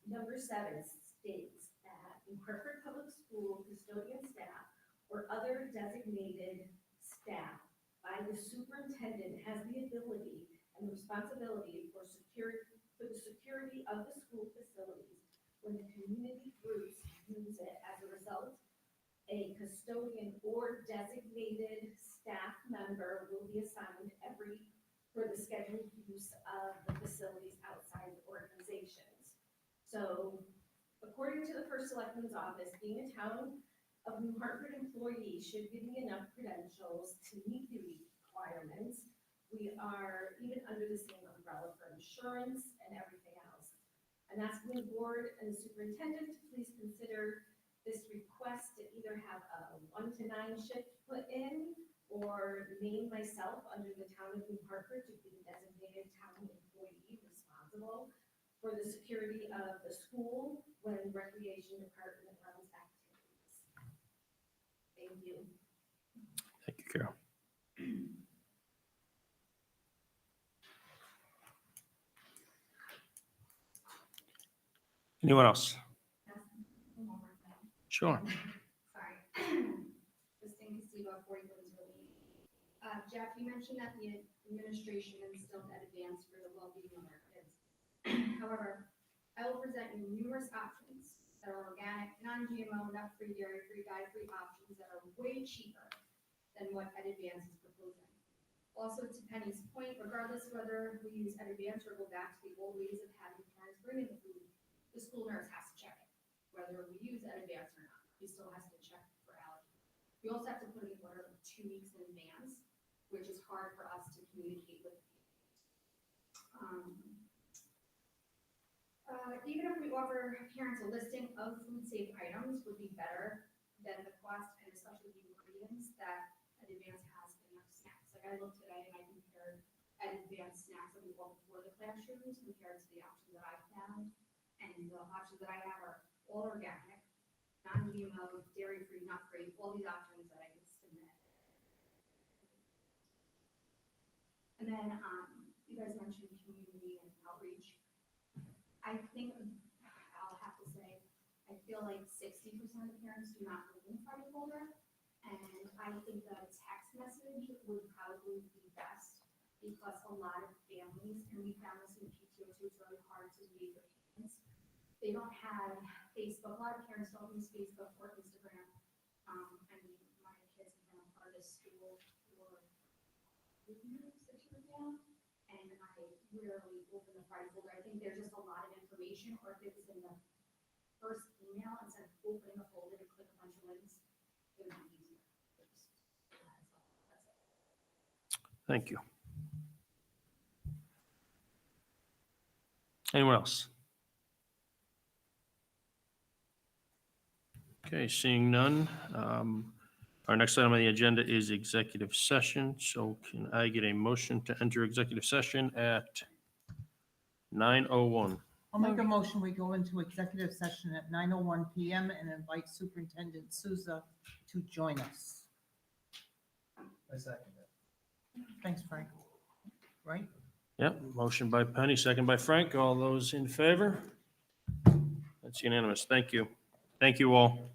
Number 7 states that New Hartford Public School custodian staff or other designated staff by the superintendent has the ability and responsibility for the security of the school facilities when the community groups use it. As a result, a custodian or designated staff member will be assigned for the scheduled use of the facilities outside the organizations. So according to the First Selectman's Office, being a town of New Hartford employee should give me enough credentials to meet the requirements. We are even under the same umbrella for insurance and everything else. I'm asking the board and the superintendent to please consider this request to either have a 1 to 9 shift put in or name myself under the town of New Hartford to be the designated town employee responsible for the security of the school when recreation department runs activities. Thank you. Thank you, Carol. Anyone else? Sure. Sorry. Kristen Castillo, 40 Windsor Lane. Jeff, you mentioned that the administration instilled at Advance for the well-being of our kids. However, I will present you numerous options that are organic, non-GMO, nut-free, dairy-free, dye-free options that are way cheaper than what Ed Advance is proposing. Also, to Penny's point, regardless whether we use Ed Advance or go back to the old ways of having parents bring in the food, the school nurse has to check it, whether we use Ed Advance or not. He still has to check for allergy. We also have to put in an order 2 weeks in advance, which is hard for us to communicate with even if we offer parents a listing of food-safe items would be better than the cost and especially the ingredients that Ed Advance has in their snacks. Like I looked today and I compared Ed Advance snacks that we bought before the classrooms compared to the options that I found, and And the options that I have are all organic, non-GMO, dairy-free, nut-free, all these options that I can submit. And then, you guys mentioned community and outreach. I think, I'll have to say, I feel like 60% of parents do not live in Friday folder. And I think the text message would probably be best because a lot of families, and we found this in PTO too, it's really hard to engage with parents. They don't have Facebook. A lot of parents don't use Facebook or Instagram. I mean, my kids have been a part of this school for 6 years now, and I rarely open the Friday folder. I think there's just a lot of information, or if it was in the first email instead of opening the folder to click a bunch of links, it would be easier. Thank you. Anyone else? Okay, seeing none. Our next item on the agenda is executive session. So can I get a motion to enter executive session at 9:01? I'll make a motion, we go into executive session at 9:01 PM and invite Superintendent Souza to join us. I second that. Thanks, Frank. Right? Yep, motion by Penny, second by Frank. All those in favor? That's unanimous. Thank you. Thank you all.